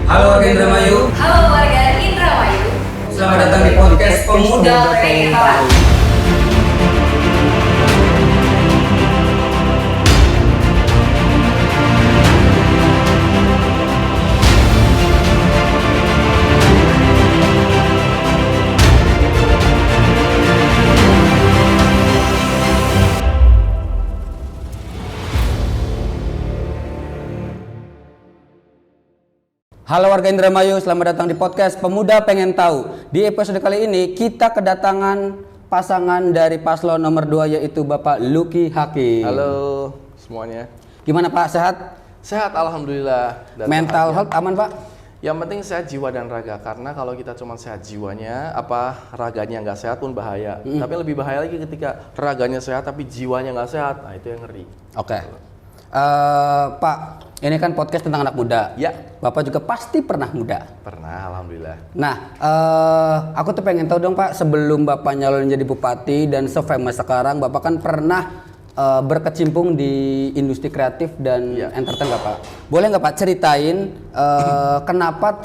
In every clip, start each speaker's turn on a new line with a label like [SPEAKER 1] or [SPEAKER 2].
[SPEAKER 1] Halo warga Indramayu.
[SPEAKER 2] Halo warga Indramayu.
[SPEAKER 1] Selamat datang di podcast Pemuda Pengen Tahu. Halo warga Indramayu, selamat datang di podcast Pemuda Pengen Tahu. Di episode kali ini kita kedatangan pasangan dari paslon nomor 2 yaitu Bapak Lucky Hakim.
[SPEAKER 3] Halo semuanya.
[SPEAKER 1] Gimana Pak, sehat?
[SPEAKER 3] Sehat alhamdulillah. Dan
[SPEAKER 1] Mental
[SPEAKER 3] bahagia.
[SPEAKER 1] health aman Pak?
[SPEAKER 3] Yang penting sehat jiwa dan raga, karena kalau kita cuma sehat jiwanya, raganya nggak sehat pun bahaya. Tapi lebih bahaya lagi ketika raganya sehat tapi jiwanya nggak sehat, nah itu yang ngeri.
[SPEAKER 1] Oke. Pak, ini kan podcast tentang anak muda.
[SPEAKER 3] Ya.
[SPEAKER 1] Bapak juga pasti pernah muda.
[SPEAKER 3] Pernah alhamdulillah.
[SPEAKER 1] Nah, aku tuh pengen tahu dong Pak, sebelum Bapak nyalon jadi bupati dan se-famous sekarang, Bapak kan pernah berkecimpung di industri kreatif dan entertain nggak Pak? Boleh nggak Pak ceritain kenapa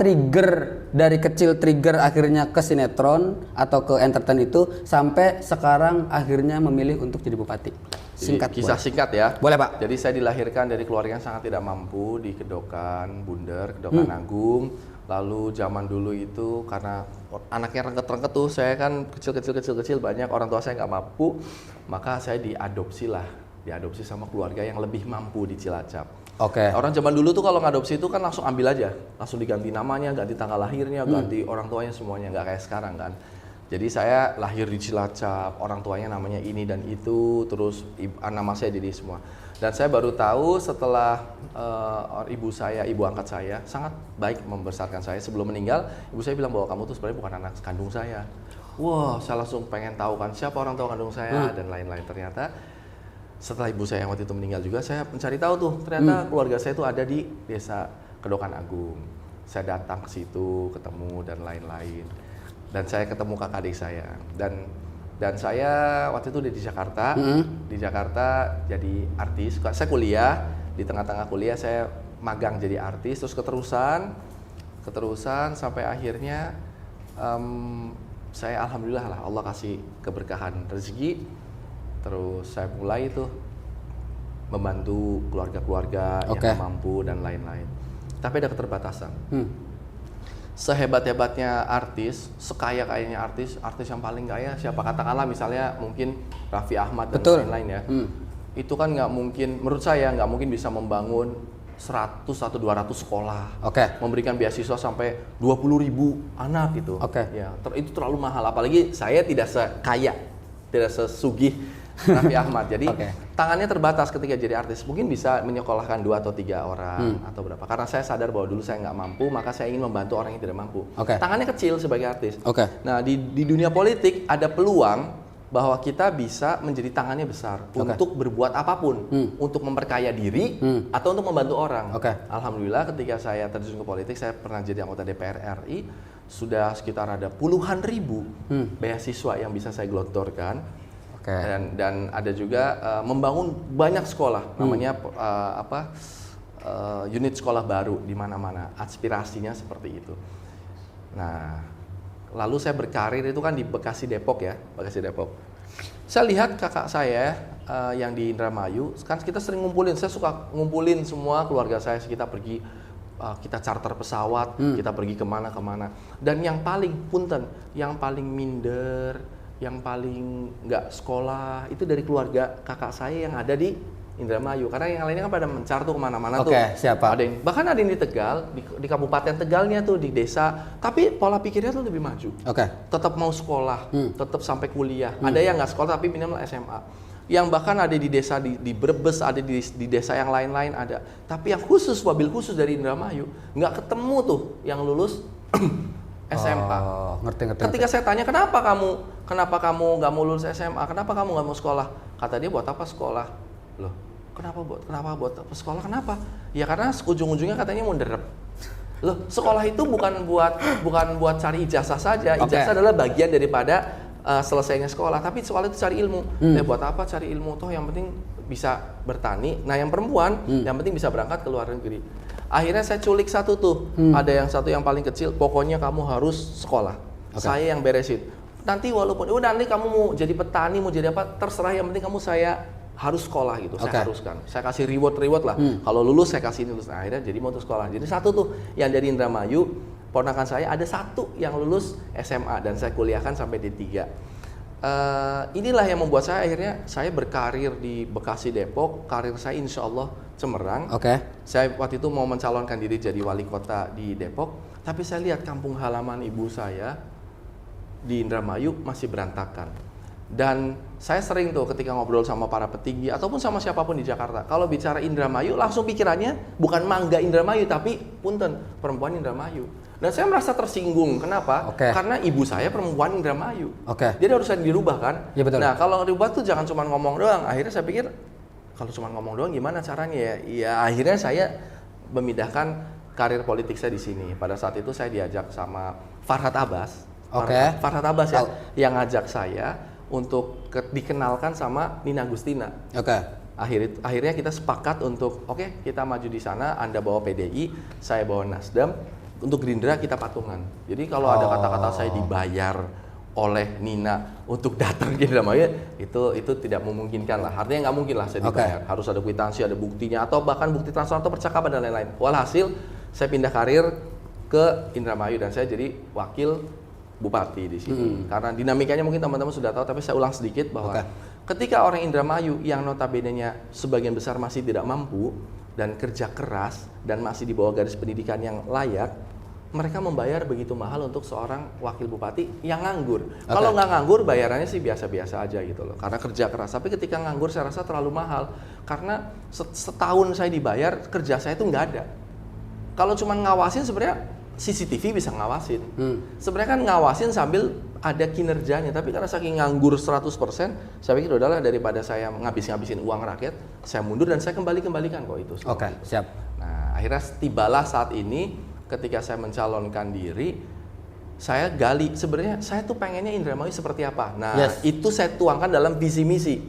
[SPEAKER 1] dari kecil trigger akhirnya ke sinetron atau ke entertain itu sampai sekarang akhirnya memilih untuk jadi bupati? Singkat.
[SPEAKER 3] Kisah singkat ya.
[SPEAKER 1] Boleh Pak.
[SPEAKER 3] Jadi saya dilahirkan dari keluarga yang sangat tidak mampu di Kedokan Bunder, Kedokan Agung. Lalu zaman dulu itu karena anaknya rengket-rengket tuh, saya kan kecil banyak, orang tua saya nggak mampu, maka saya diadopsi sama keluarga yang lebih mampu di Cilacap.
[SPEAKER 1] Oke.
[SPEAKER 3] Orang zaman dulu tuh kalau ngadopsi itu kan langsung ambil aja, langsung diganti namanya, ganti tanggal lahirnya, ganti orang tuanya semuanya, nggak kayak sekarang kan. Jadi saya lahir di Cilacap, orang tuanya namanya ini dan itu, terus nama saya Didi semua. Dan saya baru tahu setelah ibu angkat saya sangat baik membesarkan saya. Sebelum meninggal, ibu saya bilang bahwa kamu tuh sebenarnya bukan anak kandung saya. Wah, saya langsung pengen tahu kan siapa orang tua kandung saya dan lain-lain. Ternyata setelah ibu saya yang waktu itu meninggal juga, saya mencari tahu tuh ternyata keluarga saya itu ada di desa Kedokan Agung. Saya datang ke situ, ketemu dan lain-lain. Dan saya ketemu kakak adik saya dan saya waktu itu di Jakarta. Di Jakarta jadi artis. Saya kuliah, di tengah-tengah kuliah saya magang jadi artis, terus keterusan sampai akhirnya saya alhamdulillah lah Allah kasih keberkahan rezeki. Terus saya mulai itu membantu keluarga-keluarga yang mampu dan lain-lain. Tapi ada keterbatasan. Sehebat-hebatnya artis, sekaya-kayanya artis yang paling kaya siapa? Katakanlah misalnya mungkin Raffi Ahmad dan lain-lain ya. Itu kan nggak mungkin, menurut saya nggak mungkin bisa membangun 100 atau 200 sekolah. Memberikan beasiswa sampai 20.000 anak gitu. Ya, itu terlalu mahal. Apalagi saya tidak sekaya, tidak sesugih Raffi Ahmad. Jadi tangannya terbatas ketika jadi artis. Mungkin bisa menyekolahkan 2 atau 3 orang atau berapa. Karena saya sadar bahwa dulu saya nggak mampu, maka saya ingin membantu orang yang tidak mampu. Tangannya kecil sebagai artis. Nah di dunia politik ada peluang bahwa kita bisa menjadi tangannya besar untuk berbuat apapun, untuk memperkaya diri atau untuk membantu orang. Alhamdulillah ketika saya terjun ke politik, saya pernah jadi anggota DPR RI, sudah sekitar ada puluhan ribu beasiswa yang bisa saya gelontorkan. Dan ada juga membangun banyak sekolah, namanya unit sekolah baru di mana-mana. Aspirasinya seperti itu. Nah, lalu saya berkarir itu kan di Bekasi Depok ya, Bekasi Depok. Saya lihat kakak saya yang di Indramayu, kan kita sering ngumpulin. Saya suka ngumpulin semua keluarga saya, kita pergi. Kita charter pesawat, kita pergi kemana-kemana. Dan yang paling minder, yang paling nggak sekolah itu dari keluarga kakak saya yang ada di Indramayu, karena yang lainnya kan pada mencar tuh kemana-mana tuh.
[SPEAKER 1] Siapa?
[SPEAKER 3] Bahkan ada yang di Tegal, di Kabupaten Tegalnya tuh, di desa, tapi pola pikirnya tuh lebih maju. Tetap mau sekolah, tetap sampai kuliah. Ada yang nggak sekolah tapi minimal SMA. Yang bahkan ada di desa di Brebes, ada di desa yang lain-lain ada. Tapi yang khusus, wabil khusus dari Indramayu, nggak ketemu tuh yang lulus SMA. Ketika saya tanya kenapa kamu nggak mau lulus SMA, kenapa kamu nggak mau sekolah? Kata dia, buat apa sekolah? Loh, kenapa buat apa sekolah? Kenapa? Ya karena ujung-ujungnya katanya mau derep. Loh, sekolah itu bukan buat cari ijazah saja. Ijazah adalah bagian daripada selesainya sekolah, tapi sekolah itu cari ilmu. Buat apa cari ilmu? Toh yang penting bisa bertani. Nah yang perempuan yang penting bisa berangkat ke luar negeri. Akhirnya saya culik satu tuh. Ada satu yang paling kecil, pokoknya kamu harus sekolah. Saya yang beresin. Nanti walaupun nanti kamu mau jadi petani, mau jadi apa, terserah, yang penting kamu saya harus sekolah gitu. Saya haruskan. Saya kasih reward lah. Kalau lulus saya kasih lulus. Nah, akhirnya jadi mau sekolah. Jadi satu tuh yang dari Indramayu, ponakan saya ada satu yang lulus SMA dan saya kuliahkan sampai D3. Inilah yang membuat saya akhirnya saya berkarir di Bekasi, Depok. Karir saya insya Allah cemerlang. Saya waktu itu mau mencalonkan diri jadi wali kota di Depok, tapi saya lihat kampung halaman ibu saya di Indramayu masih berantakan. Dan saya sering tuh ketika ngobrol sama para petinggi ataupun sama siapapun di Jakarta, kalau bicara Indramayu langsung pikirannya bukan mangga Indramayu, tapi punten, perempuan Indramayu. Dan saya merasa tersinggung. Kenapa? Karena ibu saya perempuan Indramayu. Jadi harus dirubah kan?
[SPEAKER 1] Ya, betul.
[SPEAKER 3] Nah, kalau dirubah tuh jangan cuma ngomong doang. Akhirnya saya pikir kalau cuma ngomong doang gimana caranya ya? Ya akhirnya saya memindahkan karir politik saya di sini. Pada saat itu saya diajak sama Farhad Abbas. Farhad Abbas ya, yang ngajak saya untuk dikenalkan sama Nina Agustina. Akhirnya kita sepakat untuk kita maju di sana. Anda bawa PDI, saya bawa Nasdem. Untuk Gerindra kita patungan. Jadi kalau ada kata-kata saya dibayar oleh Nina untuk datang ke Indramayu, itu tidak memungkinkan lah. Artinya nggak mungkin lah saya dibayar. Harus ada kwitansi, ada buktinya, atau bahkan bukti transfer atau percakapan dan lain-lain. Walhasil saya pindah karir ke Indramayu dan saya jadi wakil bupati di sini. Karena dinamikanya mungkin teman-teman sudah tahu, tapi saya ulang sedikit bahwa ketika orang Indramayu yang notabene-nya sebagian besar masih tidak mampu dan kerja keras dan masih di bawah garis pendidikan yang layak, mereka membayar begitu mahal untuk seorang wakil bupati yang nganggur. Kalau nggak nganggur bayarannya sih biasa-biasa aja gitu loh, karena kerja keras. Tapi ketika nganggur saya rasa terlalu mahal, karena setahun saya dibayar, kerja saya itu nggak ada. Kalau cuma ngawasin sebenarnya CCTV bisa ngawasin. Sebenarnya kan ngawasin sambil ada kinerjanya, tapi karena saking nganggur 100%, saya pikir udahlah daripada saya ngabisin uang rakyat, saya mundur dan saya kembalikan kok itu.
[SPEAKER 1] Siap.
[SPEAKER 3] Nah, akhirnya tibalah saat ini ketika saya mencalonkan diri, saya gali sebenarnya saya tuh pengennya Indramayu seperti apa. Nah, itu saya tuangkan dalam visi misi.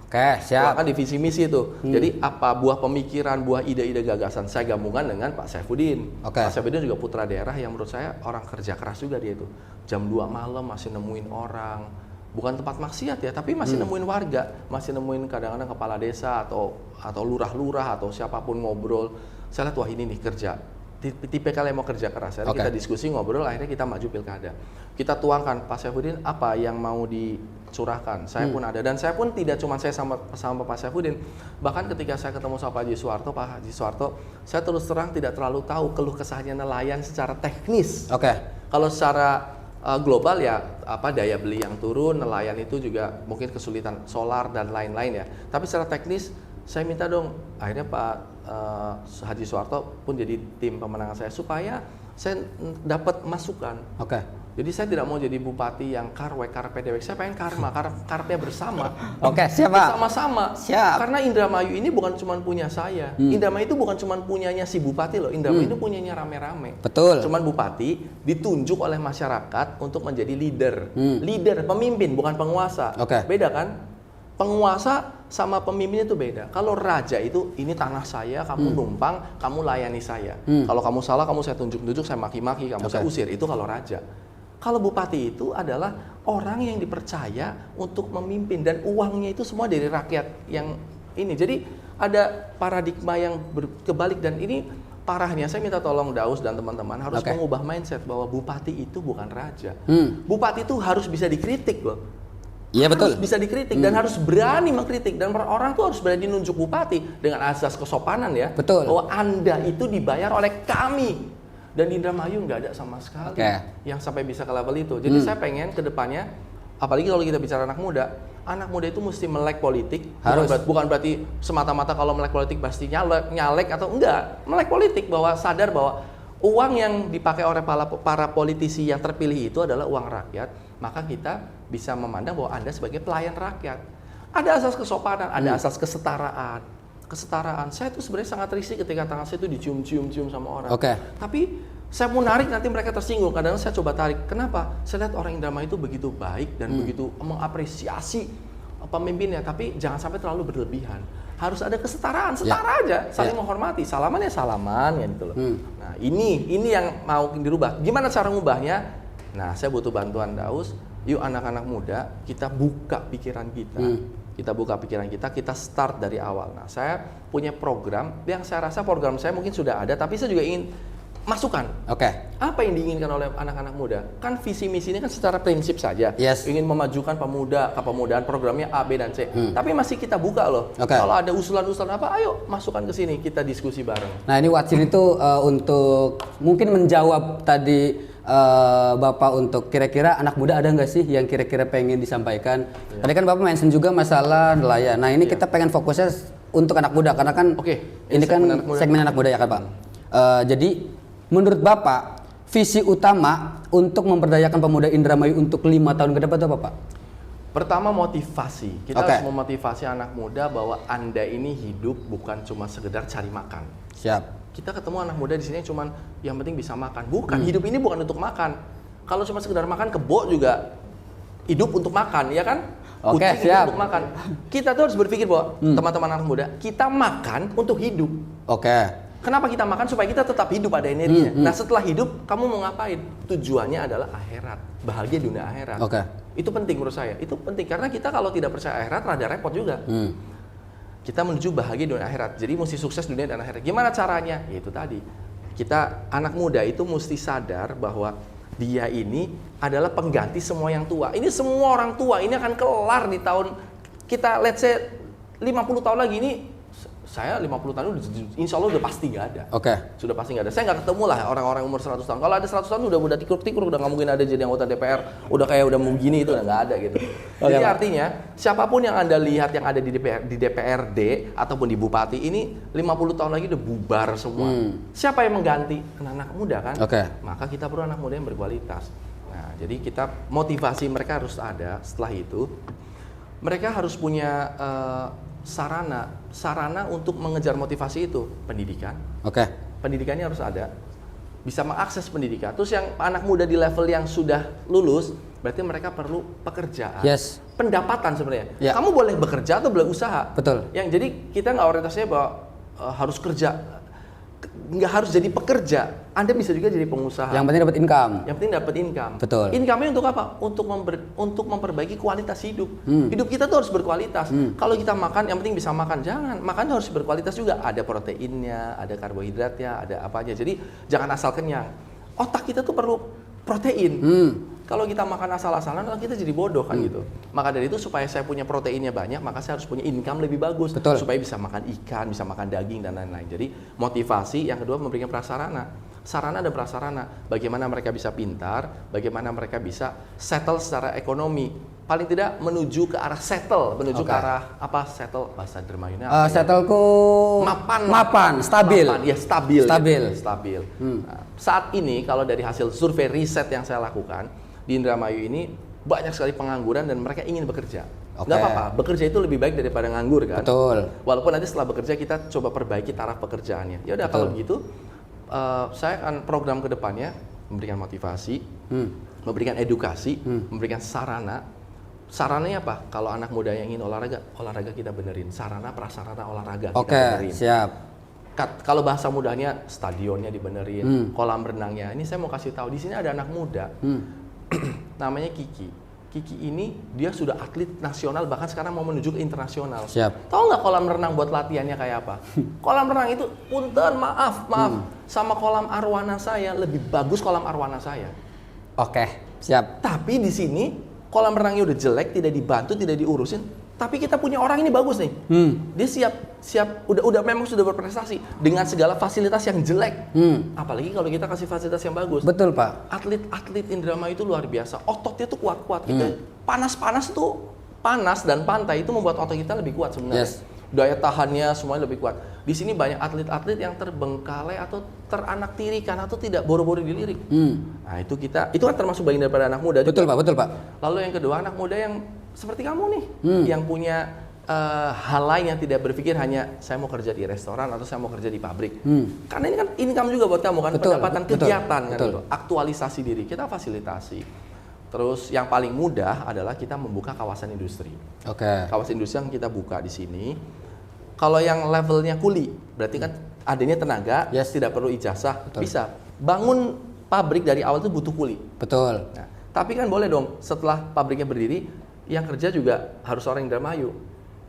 [SPEAKER 1] Siap.
[SPEAKER 3] Tuangkan di visi misi itu. Jadi apa buah pemikiran, buah ide-ide gagasan saya gabungkan dengan Pak Saifuddin. Pak Saifuddin juga putra daerah yang menurut saya orang kerja keras juga dia itu. Jam 2 malam masih nemuin orang. Bukan tempat maksiat ya, tapi masih nemuin warga, masih nemuin kadang-kadang kepala desa atau lurah-lurah atau siapapun ngobrol. Saya lihat wah ini nih kerja. Tipe kalian mau kerja keras. Jadi kita diskusi, ngobrol, akhirnya kita maju pilkada. Kita tuangkan Pak Saifuddin apa yang mau dicurahkan. Saya pun ada, dan saya pun tidak cuma saya sama Pak Saifuddin. Bahkan ketika saya ketemu sama Pak Haji Suwarto, saya terus terang tidak terlalu tahu keluh kesahnya nelayan secara teknis. Kalau secara global ya daya beli yang turun, nelayan itu juga mungkin kesulitan solar dan lain-lain ya. Tapi secara teknis saya minta dong, akhirnya Pak Haji Suwarto pun jadi tim pemenangan saya supaya saya dapat masukan. Jadi saya tidak mau jadi bupati yang karpe dewek. Saya pengen karpe bersama.
[SPEAKER 1] Siap Pak.
[SPEAKER 3] Bersama-sama.
[SPEAKER 1] Siap.
[SPEAKER 3] Karena Indramayu ini bukan cuma punya saya. Indramayu itu bukan cuma punyanya si bupati loh. Indramayu itu punyanya rame-rame.
[SPEAKER 1] Betul.
[SPEAKER 3] Cuman bupati ditunjuk oleh masyarakat untuk menjadi leader. Leader, pemimpin, bukan penguasa. Beda kan? Penguasa sama pemimpin itu beda. Kalau raja itu, ini tanah saya, kamu numpang, kamu layani saya. Kalau kamu salah, kamu saya tunjuk-tunjuk, saya maki-maki, kamu saya usir. Itu kalau raja. Kalau bupati itu adalah orang yang dipercaya untuk memimpin, dan uangnya itu semua dari rakyat yang ini. Jadi ada paradigma yang kebalik, dan ini parahnya. Saya minta tolong Daus dan teman-teman harus mengubah mindset bahwa bupati itu bukan raja. Bupati itu harus bisa dikritik loh.
[SPEAKER 1] Iya betul.
[SPEAKER 3] Harus bisa dikritik dan harus berani mengkritik, dan orang tuh harus berani nunjuk bupati dengan asas kesopanan ya.
[SPEAKER 1] Betul.
[SPEAKER 3] Bahwa Anda itu dibayar oleh kami, dan di Indramayu nggak ada sama sekali yang sampai bisa ke level itu. Jadi saya pengen ke depannya, apalagi kalau kita bicara anak muda itu mesti melek politik. Bukan berarti semata-mata kalau melek politik pasti nyalek atau enggak. Melek politik bahwa sadar bahwa uang yang dipakai oleh para politisi yang terpilih itu adalah uang rakyat, maka kita bisa memandang bahwa Anda sebagai pelayan rakyat. Ada asas kesopanan, ada asas kesetaraan. Saya itu sebenarnya sangat risih ketika tangan saya itu dicium-cium sama orang. Tapi saya mau narik nanti mereka tersinggung. Kadang-kadang saya coba tarik. Kenapa? Saya lihat orang Indramayu itu begitu baik dan begitu mengapresiasi pemimpinnya, tapi jangan sampai terlalu berlebihan. harus ada kesetaraan, setara aja, saling menghormati, salaman ya salaman ya gitu loh. Nah ini yang mau dirubah. Gimana cara ngubahnya? Nah saya butuh bantuan Daus. Yuk anak-anak muda, kita buka pikiran kita. Kita buka pikiran kita start dari awal. Nah saya punya program yang saya rasa program saya mungkin sudah ada, tapi saya juga ingin masukan. Apa yang diinginkan oleh anak-anak muda? Kan visi misi ini kan secara prinsip saja. Ingin memajukan pemuda, kepemudaan, programnya A, B, dan C. Tapi masih kita buka loh. Kalau ada usulan-usulan apa, ayo masukkan ke sini, kita diskusi bareng.
[SPEAKER 1] Nah ini Watsin itu untuk mungkin menjawab tadi Bapak untuk kira-kira anak muda ada nggak sih yang kira-kira pengen disampaikan? Tadi kan Bapak mention juga masalah nelayan. Nah ini kita pengen fokusnya untuk anak muda karena kan ini kan segmen anak muda ya kan Pak. Jadi menurut Bapak, visi utama untuk memberdayakan pemuda Indramayu untuk 5 tahun ke depan itu apa, Pak?
[SPEAKER 3] Pertama motivasi. Kita harus memotivasi anak muda bahwa Anda ini hidup bukan cuma sekedar cari makan.
[SPEAKER 1] Siap.
[SPEAKER 3] Kita ketemu anak muda di sini cuman yang penting bisa makan. Bukan, hidup ini bukan untuk makan. Kalau cuma sekedar makan, kebo juga hidup untuk makan, ya kan? Kucing hidup untuk makan. Kita tuh harus berpikir bahwa teman-teman anak muda, kita makan untuk hidup. Kenapa kita makan? Supaya kita tetap hidup, ada energinya. Nah setelah hidup, kamu mau ngapain? Tujuannya adalah akhirat, bahagia dunia akhirat. Itu penting menurut saya. Itu penting karena kita kalau tidak percaya akhirat, rada repot juga. Kita menuju bahagia dunia akhirat. Jadi mesti sukses dunia dan akhirat. Gimana caranya? Ya itu tadi. Kita anak muda itu mesti sadar bahwa dia ini adalah pengganti semua yang tua. Ini semua orang tua ini akan kelar di tahun kita let's say 50 tahun lagi ini. Saya 50 tahun insya Allah udah pasti nggak ada. Sudah pasti nggak ada. Saya nggak ketemu lah orang-orang umur 100 tahun. Kalau ada 100 tahun udah tikur-tikur, udah nggak mungkin ada jadi anggota DPR. Udah kayak udah mau gini itu udah nggak ada gitu. Jadi artinya siapapun yang Anda lihat yang ada di DPRD ataupun di Bupati ini 50 tahun lagi udah bubar semua. Siapa yang mengganti? Anak-anak muda kan? Maka kita perlu anak muda yang berkualitas. Nah, jadi kita motivasi mereka harus ada. Setelah itu mereka harus punya sarana untuk mengejar motivasi itu, pendidikan. Pendidikannya harus ada, bisa mengakses pendidikan. Terus yang anak muda di level yang sudah lulus, berarti mereka perlu pekerjaan, pendapatan sebenarnya. Kamu boleh bekerja atau boleh usaha. Yang jadi kita nggak orientasinya bahwa harus kerja, nggak harus jadi pekerja. Anda bisa juga jadi pengusaha.
[SPEAKER 1] Yang penting dapat income.
[SPEAKER 3] Income-nya untuk apa? Untuk memperbaiki kualitas hidup. Hidup kita tuh harus berkualitas. Kalau kita makan, yang penting bisa makan. Jangan. Makan tuh harus berkualitas juga. Ada proteinnya, ada karbohidratnya, ada apa aja. Jadi jangan asal kenyang. Otak kita tuh perlu protein. Kalau kita makan asal-asalan, kita jadi bodoh kan gitu. Maka dari itu supaya saya punya proteinnya banyak, maka saya harus punya income lebih bagus. Supaya bisa makan ikan, bisa makan daging, dan lain-lain. Jadi motivasi, yang kedua memberikan prasarana. Sarana dan prasarana. Bagaimana mereka bisa pintar, bagaimana mereka bisa settle secara ekonomi. Paling tidak menuju ke arah settle, menuju ke arah apa settle bahasa Dermayunya apa?
[SPEAKER 1] Settle ku mapan, stabil.
[SPEAKER 3] Ya stabil. Nah, saat ini kalau dari hasil survei riset yang saya lakukan di Indramayu ini banyak sekali pengangguran dan mereka ingin bekerja. Nggak apa-apa, bekerja itu lebih baik daripada nganggur kan? Walaupun nanti setelah bekerja kita coba perbaiki taraf pekerjaannya. Ya udah kalau begitu saya akan program ke depannya memberikan motivasi, memberikan edukasi, memberikan sarana. Sarananya apa? Kalau anak muda yang ingin olahraga kita benerin. Sarana prasarana olahraga kita benerin. Kalau bahasa mudahnya stadionnya dibenerin, kolam renangnya. Ini saya mau kasih tahu di sini ada anak muda, namanya Kiki. Kiki ini dia sudah atlet nasional, bahkan sekarang mau menuju ke internasional. Tahu nggak kolam renang buat latihannya kayak apa? Kolam renang itu, punten maaf, sama kolam arwana saya lebih bagus kolam arwana saya. Tapi di sini kolam renangnya udah jelek, tidak dibantu, tidak diurusin. Tapi kita punya orang ini bagus nih. Dia siap, udah memang sudah berprestasi dengan segala fasilitas yang jelek. Apalagi kalau kita kasih fasilitas yang bagus.
[SPEAKER 1] Betul, Pak.
[SPEAKER 3] Atlet Indramayu itu luar biasa. Ototnya tuh kuat-kuat. Kita panas tuh, panas dan pantai itu membuat otot kita lebih kuat sebenarnya. Daya tahannya semuanya lebih kuat. Di sini banyak atlet-atlet yang terbengkalai atau teranaktirikan atau tidak boro-boro dilirik. Nah, itu kan termasuk bagian daripada anak muda.
[SPEAKER 1] Betul, Pak.
[SPEAKER 3] Lalu yang kedua, anak muda yang seperti kamu nih, yang punya hal lain yang tidak berpikir hanya saya mau kerja di restoran atau saya mau kerja di pabrik. Karena ini kan income juga buat kamu kan, pendapatan kegiatan kan itu. Aktualisasi diri, kita fasilitasi. Terus yang paling mudah adalah kita membuka kawasan industri. Kawasan industri yang kita buka di sini. Kalau yang levelnya kuli, berarti kan adanya tenaga, tidak perlu ijazah, bisa. Bangun pabrik dari awal itu butuh kuli.
[SPEAKER 1] Betul.
[SPEAKER 3] Nah, tapi kan boleh dong, setelah pabriknya berdiri, yang kerja juga harus orang Indramayu.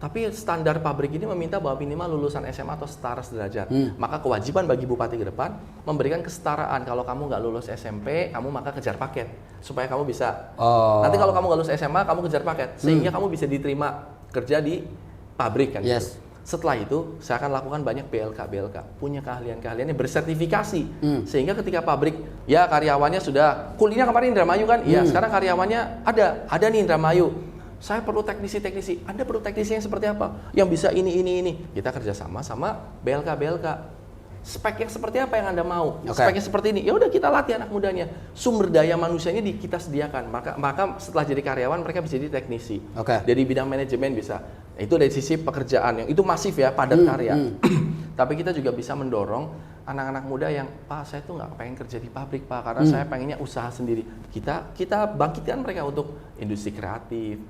[SPEAKER 3] Tapi standar pabrik ini meminta bahwa minimal lulusan SMA atau setara sederajat. Maka kewajiban bagi bupati ke depan memberikan kesetaraan. Kalau kamu nggak lulus SMP, kamu maka kejar paket supaya kamu bisa. Nanti kalau kamu nggak lulus SMA, kamu kejar paket sehingga kamu bisa diterima kerja di pabrik kan. Gitu. Setelah itu saya akan lakukan banyak BLK punya keahlian-keahliannya bersertifikasi sehingga ketika pabrik ya karyawannya sudah kulinya kemarin Indramayu kan, iya sekarang karyawannya ada nih Indramayu. Saya perlu teknisi. Anda perlu teknisi yang seperti apa? Yang bisa ini. Kita kerjasama sama BLK. Spek yang seperti apa yang Anda mau? Speknya seperti ini. Ya udah kita latih anak mudanya. Sumber daya manusianya kita sediakan. Maka setelah jadi karyawan mereka bisa jadi teknisi. Dari bidang manajemen bisa. Itu dari sisi pekerjaan yang itu masif ya, padat karya. Tapi kita juga bisa mendorong anak-anak muda yang, Pak saya tuh nggak pengen kerja di pabrik Pak, karena saya pengennya usaha sendiri. Kita bangkitkan mereka untuk industri kreatif,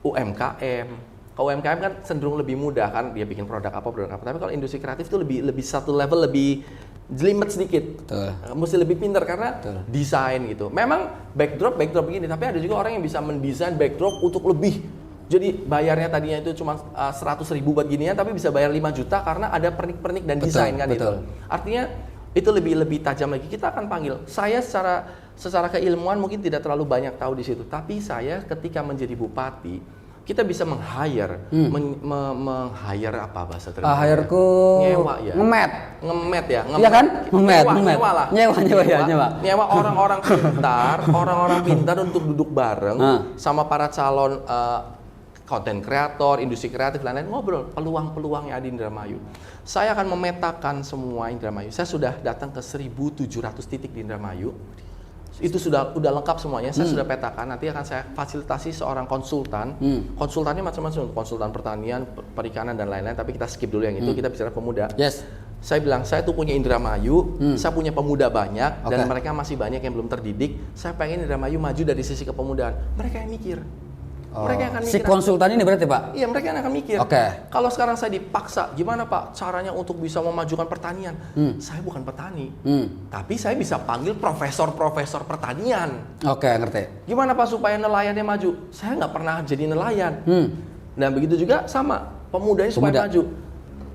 [SPEAKER 3] UMKM. Kalau UMKM kan cenderung lebih mudah kan, dia bikin produk apa. Tapi kalau industri kreatif itu lebih satu level lebih jelimet sedikit. Mesti lebih pintar karena desain gitu. Memang backdrop begini, tapi ada juga orang yang bisa mendesain backdrop untuk lebih. Jadi bayarnya tadinya itu cuma 100.000 buat ginian, tapi bisa bayar 5 juta karena ada pernik-pernik dan desain kan itu. Artinya itu lebih tajam lagi. Kita akan panggil. Saya secara keilmuan mungkin tidak terlalu banyak tahu di situ, tapi saya ketika menjadi bupati kita bisa meng-hire meng-hire apa bahasa terima?
[SPEAKER 1] Hire-ku
[SPEAKER 3] nyewa ya. Ngemet ya.
[SPEAKER 1] Iya kan?
[SPEAKER 3] Nyewa lah.
[SPEAKER 1] Nyewa
[SPEAKER 3] orang-orang pintar untuk duduk bareng sama para calon konten kreator, industri kreatif lain-lain ngobrol peluang-peluang yang ada di Indramayu. Saya akan memetakan semua Indramayu. Saya sudah datang ke 1.700 titik di Indramayu. Itu sudah lengkap semuanya. Saya sudah petakan. Nanti akan saya fasilitasi seorang konsultan. Konsultannya macam-macam, konsultan pertanian, perikanan dan lain-lain. Tapi kita skip dulu yang itu. Kita bicara pemuda. Saya bilang saya tuh punya Indramayu. Saya punya pemuda banyak dan mereka masih banyak yang belum terdidik. Saya pengen Indramayu maju dari sisi kepemudaan. Mereka yang mikir. Mereka akan mikir.
[SPEAKER 1] Si konsultan ini berarti Pak?
[SPEAKER 3] Iya, mereka akan mikir. Kalau sekarang saya dipaksa, gimana Pak caranya untuk bisa memajukan pertanian? Saya bukan petani, tapi saya bisa panggil profesor pertanian.
[SPEAKER 1] Ngerti.
[SPEAKER 3] Gimana Pak supaya nelayannya maju? Saya nggak pernah jadi nelayan. Dan begitu juga sama pemudanya supaya maju.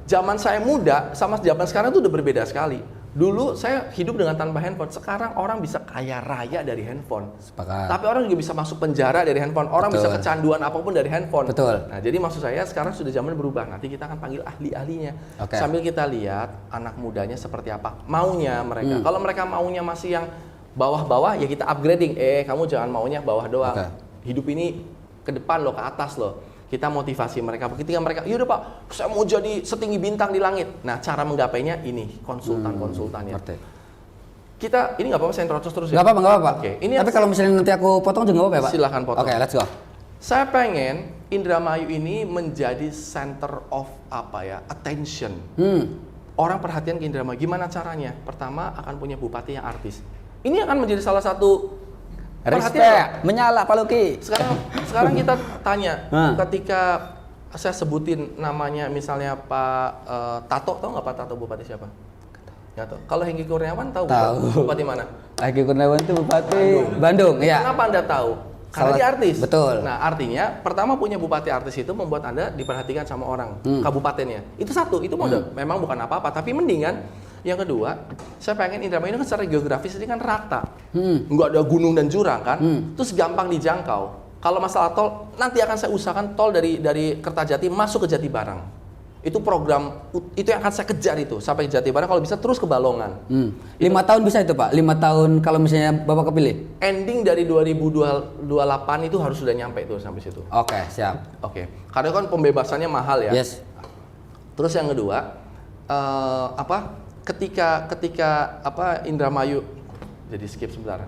[SPEAKER 3] Zaman saya muda sama zaman sekarang itu udah berbeda sekali. Dulu saya hidup dengan tanpa handphone, sekarang orang bisa kaya raya dari handphone. Tapi orang juga bisa masuk penjara dari handphone, orang bisa kecanduan apapun dari handphone. Nah jadi maksud saya sekarang sudah zaman berubah, nanti kita akan panggil ahli-ahlinya. Sambil kita lihat anak mudanya seperti apa, maunya mereka. Kalau mereka maunya masih yang bawah-bawah, ya kita upgrading. Kamu jangan maunya bawah doang. Hidup ini ke depan loh, ke atas loh. Kita motivasi mereka. Ketika mereka, yaudah Pak, saya mau jadi setinggi bintang di langit. Nah, cara menggapainya ini, konsultannya. Kita, ini nggak apa-apa saya terus ya?
[SPEAKER 1] Nggak apa-apa.
[SPEAKER 3] Tapi
[SPEAKER 1] kalau misalnya nanti aku potong juga nggak apa-apa ya Pak?
[SPEAKER 3] Silahkan potong.
[SPEAKER 1] Let's go.
[SPEAKER 3] Saya pengen Indramayu ini menjadi center of attention. Orang perhatian ke Indramayu. Gimana caranya? Pertama, akan punya bupati yang artis. Ini akan menjadi salah satu
[SPEAKER 1] respect, menyala Pak Luki.
[SPEAKER 3] Sekarang kita tanya, ketika saya sebutin namanya misalnya Pak Tato, tahu nggak Pak Tato bupati siapa? Nggak tahu. Kalau Hengki Kurniawan tahu bupati mana?
[SPEAKER 1] Hengki Kurniawan itu bupati Bandung. Ya.
[SPEAKER 3] Kenapa Anda tahu? Karena dia artis.
[SPEAKER 1] Betul.
[SPEAKER 3] Nah artinya pertama punya bupati artis itu membuat Anda diperhatikan sama orang kabupatennya. Itu satu, itu mode. Memang bukan apa-apa, tapi mendingan. Yang kedua, saya pengen Indramayu ini kan secara geografis ini kan rata, nggak ada gunung dan jurang kan, terus gampang dijangkau. Kalau masalah tol, nanti akan saya usahakan tol dari Kertajati masuk ke Jatibarang. Itu program, itu yang akan saya kejar itu sampai ke Jatibarang. Kalau bisa terus ke Balongan.
[SPEAKER 1] 5 tahun bisa itu Pak? 5 tahun kalau misalnya Bapak kepilih?
[SPEAKER 3] Ending dari 2028 itu harus sudah nyampe tuh sampai situ.
[SPEAKER 1] Siap.
[SPEAKER 3] Karena kan pembebasannya mahal ya. Terus yang kedua, ketika Indramayu, jadi skip sebentar.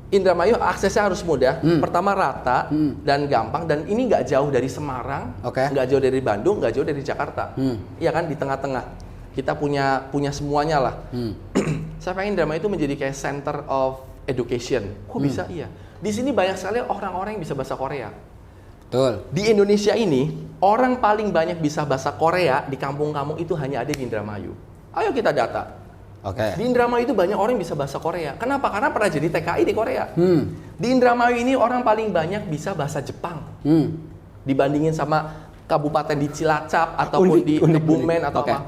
[SPEAKER 3] Indramayu aksesnya harus mudah. Pertama rata dan gampang, dan ini nggak jauh dari Semarang, nggak jauh dari Bandung, nggak jauh dari Jakarta. Iya kan, di tengah-tengah. Kita punya semuanya lah. Saya pengen Indramayu itu menjadi kayak center of education. Kok bisa? Iya. Di sini banyak sekali orang-orang yang bisa bahasa Korea.
[SPEAKER 1] Betul.
[SPEAKER 3] Di Indonesia ini Orang paling banyak bisa bahasa Korea di kampung-kampung itu hanya ada di Indramayu. Ayo kita data.
[SPEAKER 1] Oke.
[SPEAKER 3] Di Indramayu itu banyak orang yang bisa bahasa Korea. Kenapa? Karena pernah jadi TKI di Korea. Di Indramayu ini orang paling banyak bisa bahasa Jepang. Dibandingin sama kabupaten di Cilacap ataupun di Kebumen atau apa.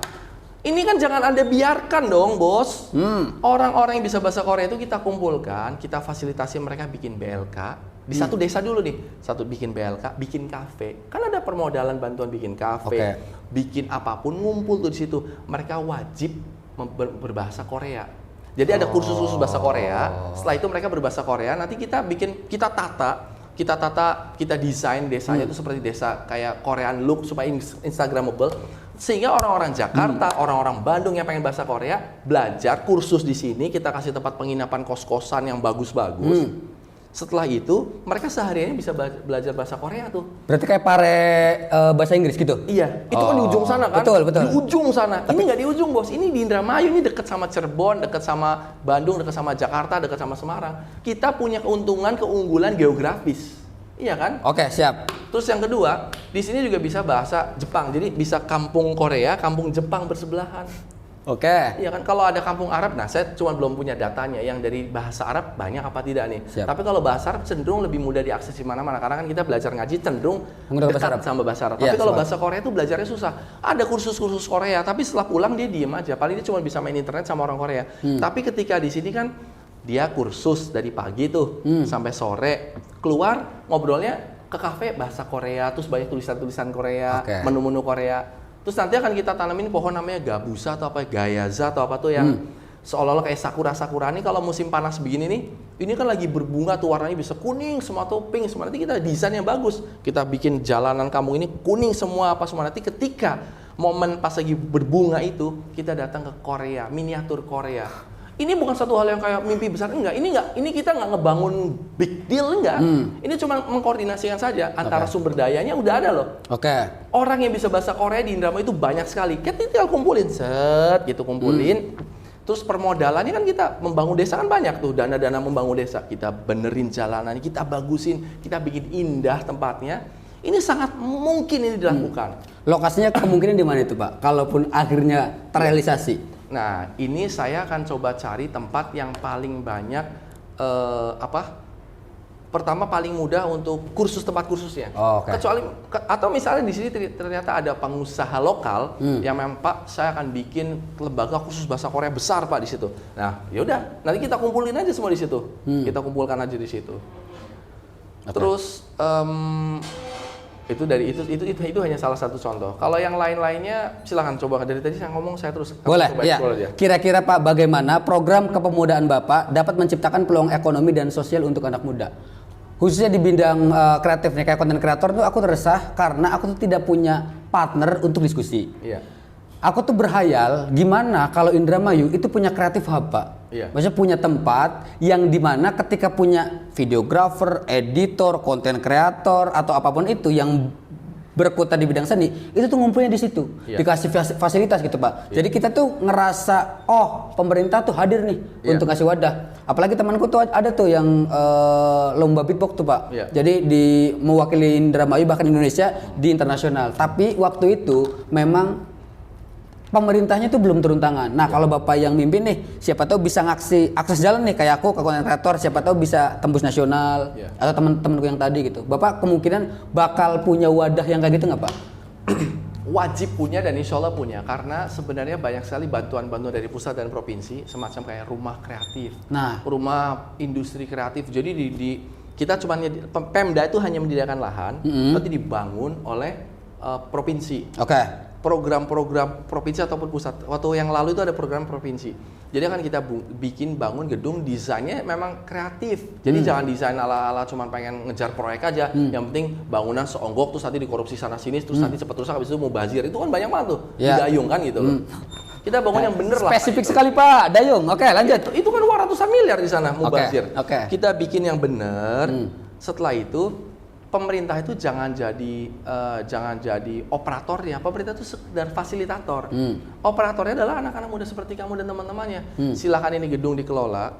[SPEAKER 3] Ini kan jangan Anda biarkan dong, Bos. Orang-orang yang bisa bahasa Korea itu kita kumpulkan, kita fasilitasi mereka bikin BLK. Di satu desa dulu nih, satu bikin BLK, bikin kafe. Kan ada permodalan bantuan bikin kafe, bikin apapun ngumpul tuh di situ. Mereka wajib berbahasa Korea. Jadi ada kursus-kursus bahasa Korea. Setelah itu mereka berbahasa Korea. Nanti kita bikin, kita desain desanya itu seperti desa kayak Korean look supaya Instagramable. Sehingga orang-orang Jakarta, orang-orang Bandung yang pengen bahasa Korea belajar kursus di sini. Kita kasih tempat penginapan kos-kosan yang bagus-bagus. Setelah itu, mereka sehariannya bisa belajar bahasa Korea tuh.
[SPEAKER 1] Berarti kayak bahasa Inggris gitu?
[SPEAKER 3] Iya, itu kan di ujung sana kan?
[SPEAKER 1] Betul.
[SPEAKER 3] Di ujung sana. Ini nggak di ujung, Bos. Ini di Indramayu, ini deket sama Cirebon, deket sama Bandung, deket sama Jakarta, deket sama Semarang. Kita punya keunggulan geografis. Iya kan?
[SPEAKER 1] Oke, siap.
[SPEAKER 3] Terus yang kedua, di sini juga bisa bahasa Jepang. Jadi bisa kampung Korea, kampung Jepang bersebelahan.
[SPEAKER 1] Oke.
[SPEAKER 3] Iya kan, kalau ada kampung Arab, nah saya cuma belum punya datanya yang dari bahasa Arab banyak apa tidak nih.
[SPEAKER 1] Siap.
[SPEAKER 3] Tapi kalau bahasa Arab cenderung lebih mudah diakses di mana-mana karena kan kita belajar ngaji cenderung dekat sama bahasa Arab. Tapi kalau bahasa Korea itu belajarnya susah. Ada kursus-kursus Korea, tapi setelah pulang dia diem aja. Paling dia cuma bisa main internet sama orang Korea. Tapi ketika di sini kan dia kursus dari pagi tuh sampai sore, keluar ngobrolnya ke kafe bahasa Korea, terus banyak tulisan-tulisan Korea, menu-menu Korea. Terus nanti akan kita tanamin pohon namanya gabusa atau apa, gayaza atau apa tuh yang seolah-olah kayak sakura ini kalau musim panas begini nih, ini kan lagi berbunga tuh warnanya bisa kuning, semua tuh pink semua. Nanti kita desain yang bagus, kita bikin jalanan kampung ini kuning semua apa semua. Nanti ketika momen pas lagi berbunga itu, kita datang ke Korea, miniatur Korea. Ini bukan satu hal yang kayak mimpi besar, enggak. Ini kita nggak ngebangun big deal, enggak. Ini cuma mengkoordinasikan saja antara sumber dayanya udah ada loh. Orang yang bisa bahasa Korea di Indramayu itu banyak sekali. Kita tinggal kumpulin, kumpulin. Terus permodalannya kan kita membangun desa kan banyak tuh, dana-dana membangun desa. Kita benerin jalanan, kita bagusin, kita bikin indah tempatnya. Ini sangat mungkin ini dilakukan.
[SPEAKER 1] Lokasinya kemungkinan di mana itu, Pak? Kalaupun akhirnya terrealisasi.
[SPEAKER 3] Nah, ini saya akan coba cari tempat yang paling banyak pertama paling mudah untuk tempat kursusnya. Kecuali atau misalnya di sini ternyata ada pengusaha lokal yang memang Pak, saya akan bikin lembaga khusus bahasa Korea besar Pak di situ. Nah, yaudah, nanti kita kumpulin aja semua di situ. Kita kumpulkan aja di situ. Terus itu hanya salah satu contoh. Kalau yang lain-lainnya silakan coba. Dari tadi saya ngomong saya terus
[SPEAKER 1] boleh ya. Kira-kira Pak, bagaimana program kepemudaan Bapak dapat menciptakan peluang ekonomi dan sosial untuk anak muda? Khususnya di bidang kreatifnya kayak konten kreator tuh aku resah karena aku tuh tidak punya partner untuk diskusi.
[SPEAKER 3] Iya.
[SPEAKER 1] Aku tuh berhayal gimana kalau Indramayu itu punya kreatif hub, Pak.
[SPEAKER 3] Iya.
[SPEAKER 1] Maksudnya punya tempat yang dimana ketika punya videographer, editor, konten kreator atau apapun itu yang berkutat di bidang seni, itu tuh ngumpulnya di situ. Iya. Dikasih fasilitas gitu, Pak. Iya. Jadi kita tuh ngerasa pemerintah tuh hadir nih untuk kasih wadah. Apalagi temanku tuh ada tuh yang lomba beatbox tuh, Pak.
[SPEAKER 3] Iya.
[SPEAKER 1] Jadi mewakili Indramayu bahkan Indonesia di internasional. Tapi waktu itu memang pemerintahnya tuh belum turun tangan. Nah, kalau Bapak yang mimpin nih, siapa tahu bisa akses jalan nih kayak aku ke konten kreator, siapa tahu bisa tembus nasional atau teman-temanku yang tadi gitu. Bapak kemungkinan bakal punya wadah yang kayak gitu nggak, Pak?
[SPEAKER 3] Wajib punya dan insya Allah punya, karena sebenarnya banyak sekali bantuan-bantuan dari pusat dan provinsi semacam kayak rumah kreatif, rumah industri kreatif. Jadi kita cuma Pemda itu hanya menyediakan lahan, nanti dibangun oleh provinsi. Program-program provinsi ataupun pusat. Waktu yang lalu itu ada program provinsi. Jadi akan kita bangun gedung, desainnya memang kreatif. Jadi jangan desain ala-ala cuman pengen ngejar proyek aja. Yang penting bangunan seonggok terus nanti dikorupsi sana sini terus nanti cepat rusak habis itu mau bazir. Itu kan banyak banget tuh. Dayung kan gitu loh. Kita bangun yang bener lah.
[SPEAKER 1] Spesifik sekali Pak, dayung. Oke, lanjut.
[SPEAKER 3] Itu kan ratusan miliar di sana mau bazir. Kita bikin yang bener. Setelah itu pemerintah itu jangan jadi operatornya. Pemerintah itu sekedar fasilitator. Operatornya adalah anak-anak muda seperti kamu dan teman-temannya. Silakan ini gedung dikelola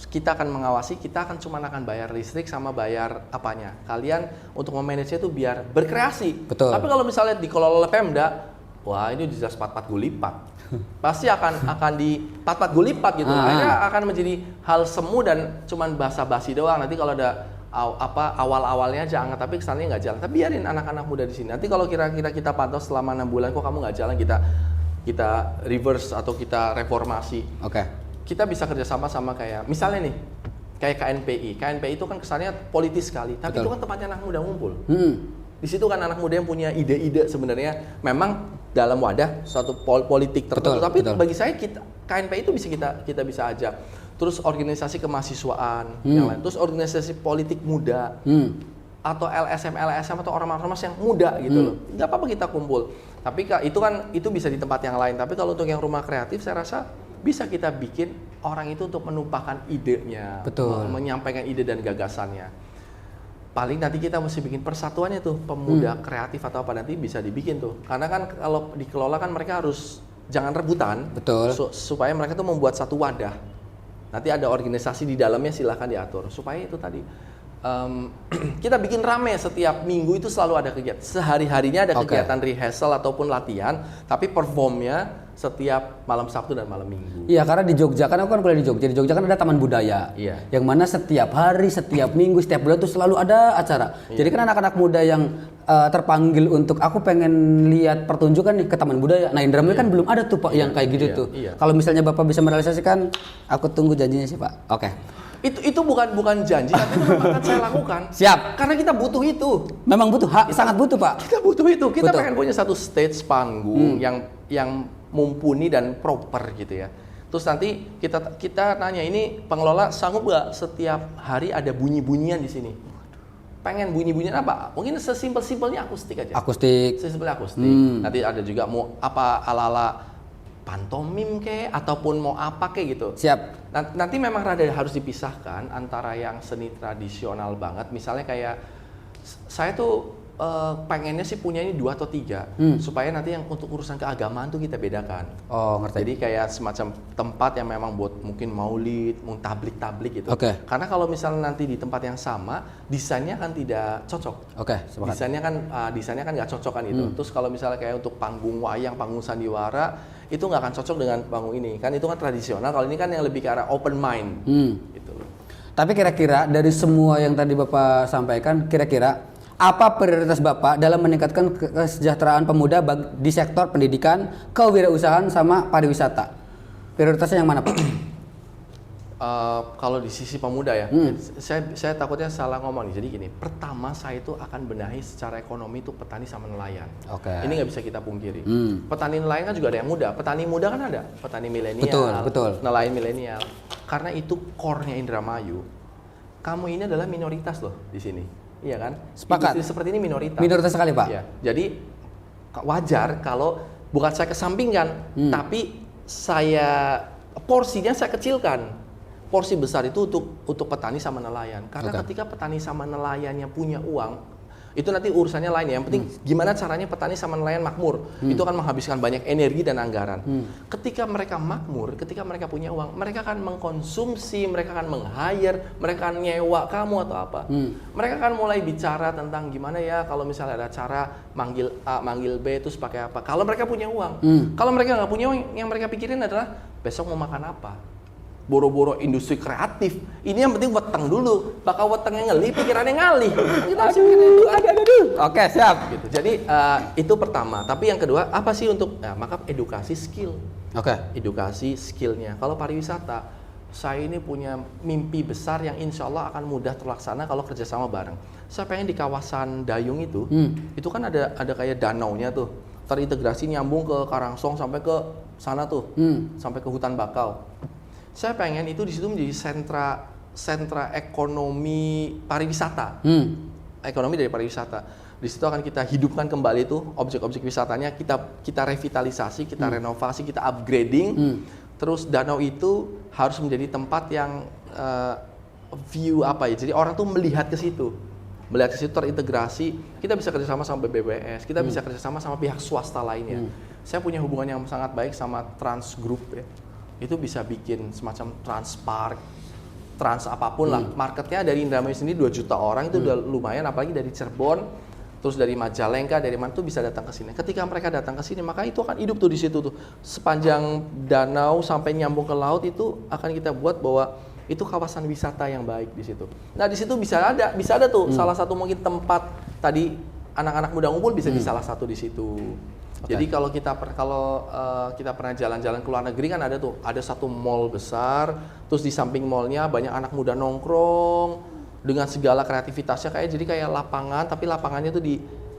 [SPEAKER 3] kita akan mengawasi, kita akan bayar listrik sama bayar apanya. Kalian untuk memanage itu biar berkreasi.
[SPEAKER 1] Betul.
[SPEAKER 3] Tapi kalau misalnya dikelola oleh Pemda, wah ini jelas 4-4 gue lipat. Pasti akan di 4-4 gue lipat gitu. Akhirnya akan menjadi hal semu dan cuman basa-basi doang. Nanti kalau ada awal-awalnya jangan, tapi kesannya nggak jalan. Tapi biarin anak-anak muda di sini. Nanti kalau kira-kira kita pantau selama 6 bulan kok kamu nggak jalan, kita reverse atau kita reformasi.
[SPEAKER 1] Oke.
[SPEAKER 3] Kita bisa kerjasama sama kayak misalnya nih kayak KNPI. KNPI itu kan kesannya politis sekali, tapi
[SPEAKER 1] Betul.
[SPEAKER 3] itu kan tempatnya anak muda ngumpul. Di situ kan anak muda yang punya ide-ide sebenarnya memang dalam wadah suatu politik tertentu. Tapi bagi saya KNPI itu kita bisa ajak. Terus organisasi kemahasiswaan yang lain. Terus organisasi politik muda. Atau LSM atau orang-orang yang muda gitu loh. Nggak apa-apa kita kumpul. Tapi itu bisa di tempat yang lain. Tapi kalau untuk yang rumah kreatif saya rasa bisa kita bikin orang itu untuk menumpahkan idenya, menyampaikan ide dan gagasannya. Paling nanti kita mesti bikin persatuannya tuh, pemuda kreatif atau apa nanti bisa dibikin tuh. Karena kan kalau dikelola kan mereka harus jangan rebutan, supaya mereka tuh membuat satu wadah. Nanti ada organisasi di dalamnya silahkan diatur. Supaya itu tadi kita bikin rame setiap minggu itu selalu ada kegiatan. Sehari-harinya ada kegiatan rehearsal ataupun latihan, tapi performnya setiap malam Sabtu dan malam Minggu.
[SPEAKER 1] Iya, karena di Jogja, kan aku kan kuliah di Jogja. Di Jogja kan ada Taman Budaya.
[SPEAKER 3] Iya.
[SPEAKER 1] Yang mana setiap hari, setiap minggu, setiap bulan tuh selalu ada acara. Iya. Jadi kan anak-anak muda yang terpanggil untuk aku pengen lihat pertunjukan nih ke Taman Budaya. Nah, Indramayu kan belum ada tuh Pak yang kayak gitu tuh.
[SPEAKER 3] Iya.
[SPEAKER 1] Kalau misalnya Bapak bisa merealisasikan, aku tunggu janjinya sih Pak. Oke.
[SPEAKER 3] Itu bukan janji, tapi itu memang akan saya lakukan.
[SPEAKER 1] Siap.
[SPEAKER 3] Karena kita butuh itu.
[SPEAKER 1] Memang butuh, sangat butuh Pak.
[SPEAKER 3] Kita butuh itu. Kita pengen punya satu stage panggung yang mumpuni dan proper gitu ya. Terus nanti kita nanya, ini pengelola sanggup nggak setiap hari ada bunyi-bunyian di sini? Pengen bunyi-bunyian apa? Mungkin sesimpel-simpelnya akustik aja. Sesimpelnya akustik. Nanti ada juga mau apa ala-ala pantomim ataupun mau apa gitu.
[SPEAKER 1] Siap.
[SPEAKER 3] Nanti memang rada harus dipisahkan antara yang seni tradisional banget. Misalnya kayak saya tuh pengennya sih punya ini 2 atau 3 supaya nanti yang untuk urusan keagamaan tuh kita bedakan.
[SPEAKER 1] Oh, ngerti.
[SPEAKER 3] Jadi kayak semacam tempat yang memang buat mungkin maulid, mau tablik gitu. Karena kalau misalnya nanti di tempat yang sama, desainnya kan tidak cocok.
[SPEAKER 1] Sepakat.
[SPEAKER 3] Desainnya kan nggak cocok kan itu. Terus kalau misalnya kayak untuk panggung wayang, panggung sandiwara, itu nggak akan cocok dengan panggung ini. Kan itu kan tradisional. Kalau ini kan yang lebih ke arah open mind. Gitu.
[SPEAKER 1] Tapi kira-kira dari semua yang tadi Bapak sampaikan, kira-kira apa prioritas Bapak dalam meningkatkan kesejahteraan pemuda di sektor pendidikan, kewirausahaan, sama pariwisata? Prioritasnya yang mana Pak?
[SPEAKER 3] Kalau di sisi pemuda ya, saya takutnya salah ngomong nih. Jadi gini, pertama saya itu akan benahi secara ekonomi itu petani sama nelayan. Ini nggak bisa kita pungkiri. Petani nelayan kan juga ada yang muda. Petani muda kan ada, petani milenial, nelayan milenial. Karena itu core-nya Indramayu. Kamu ini adalah minoritas loh di sini. Iya kan?
[SPEAKER 1] Sepakat.
[SPEAKER 3] Industri seperti ini minoritas.
[SPEAKER 1] Minoritas sekali Pak.
[SPEAKER 3] Ya, jadi wajar kalau bukan saya kesampingkan, tapi porsinya saya kecilkan. Porsi besar itu untuk petani sama nelayan. Karena ketika petani sama nelayannya punya uang, itu nanti urusannya lain ya. Yang penting gimana caranya petani sama nelayan makmur. Itu kan menghabiskan banyak energi dan anggaran. Ketika mereka makmur, ketika mereka punya uang, mereka akan mengkonsumsi, mereka akan meng-hire, mereka akan nyewa kamu atau apa. Mereka akan mulai bicara tentang gimana ya kalau misalnya ada cara manggil A, manggil B, terus pakai apa. Kalau mereka punya uang. Kalau mereka nggak punya uang, yang mereka pikirin adalah besok mau makan apa. Boro-boro industri kreatif. Ini yang penting weteng dulu. Bakal wetengnya ngeli, pikirannya ngalih. Kita harus pikirin itu.
[SPEAKER 1] Oke, siap.
[SPEAKER 3] Gitu. Jadi itu pertama. Tapi yang kedua, apa sih untuk? Maka edukasi skill. Edukasi skillnya. Kalau pariwisata, saya ini punya mimpi besar yang insya Allah akan mudah terlaksana kalau kerjasama bareng. Saya pengen di kawasan Dayung itu kan ada kayak danaunya tuh. Terintegrasi nyambung ke Karangsong sampai ke sana tuh, sampai ke hutan bakau. Saya pengen itu di situ menjadi sentra ekonomi pariwisata. Ekonomi dari pariwisata. Di situ akan kita hidupkan kembali itu objek-objek wisatanya, kita revitalisasi, kita renovasi, kita upgrading. Terus danau itu harus menjadi tempat yang view apa ya? Jadi orang tuh melihat ke situ. Melihat ke situ terintegrasi, kita bisa kerjasama sama BBBS, kita bisa kerjasama sama pihak swasta lainnya. Saya punya hubungan yang sangat baik sama Trans Group ya. Itu bisa bikin semacam Transpark, Trans apapun lah. Marketnya dari Indramayu sendiri 2 juta orang itu udah lumayan, apalagi dari Cirebon, terus dari Majalengka, dari mana tuh bisa datang ke sini. Ketika mereka datang ke sini, maka itu akan hidup tuh di situ tuh. Sepanjang danau sampai nyambung ke laut itu akan kita buat bahwa itu kawasan wisata yang baik di situ. Nah, di situ bisa ada tuh salah satu mungkin tempat tadi anak-anak muda ngumpul bisa di salah satu di situ. Jadi kalau kita pernah jalan-jalan ke luar negeri kan ada satu mall besar, terus di samping mallnya banyak anak muda nongkrong dengan segala kreativitasnya kayak lapangan, tapi lapangannya tuh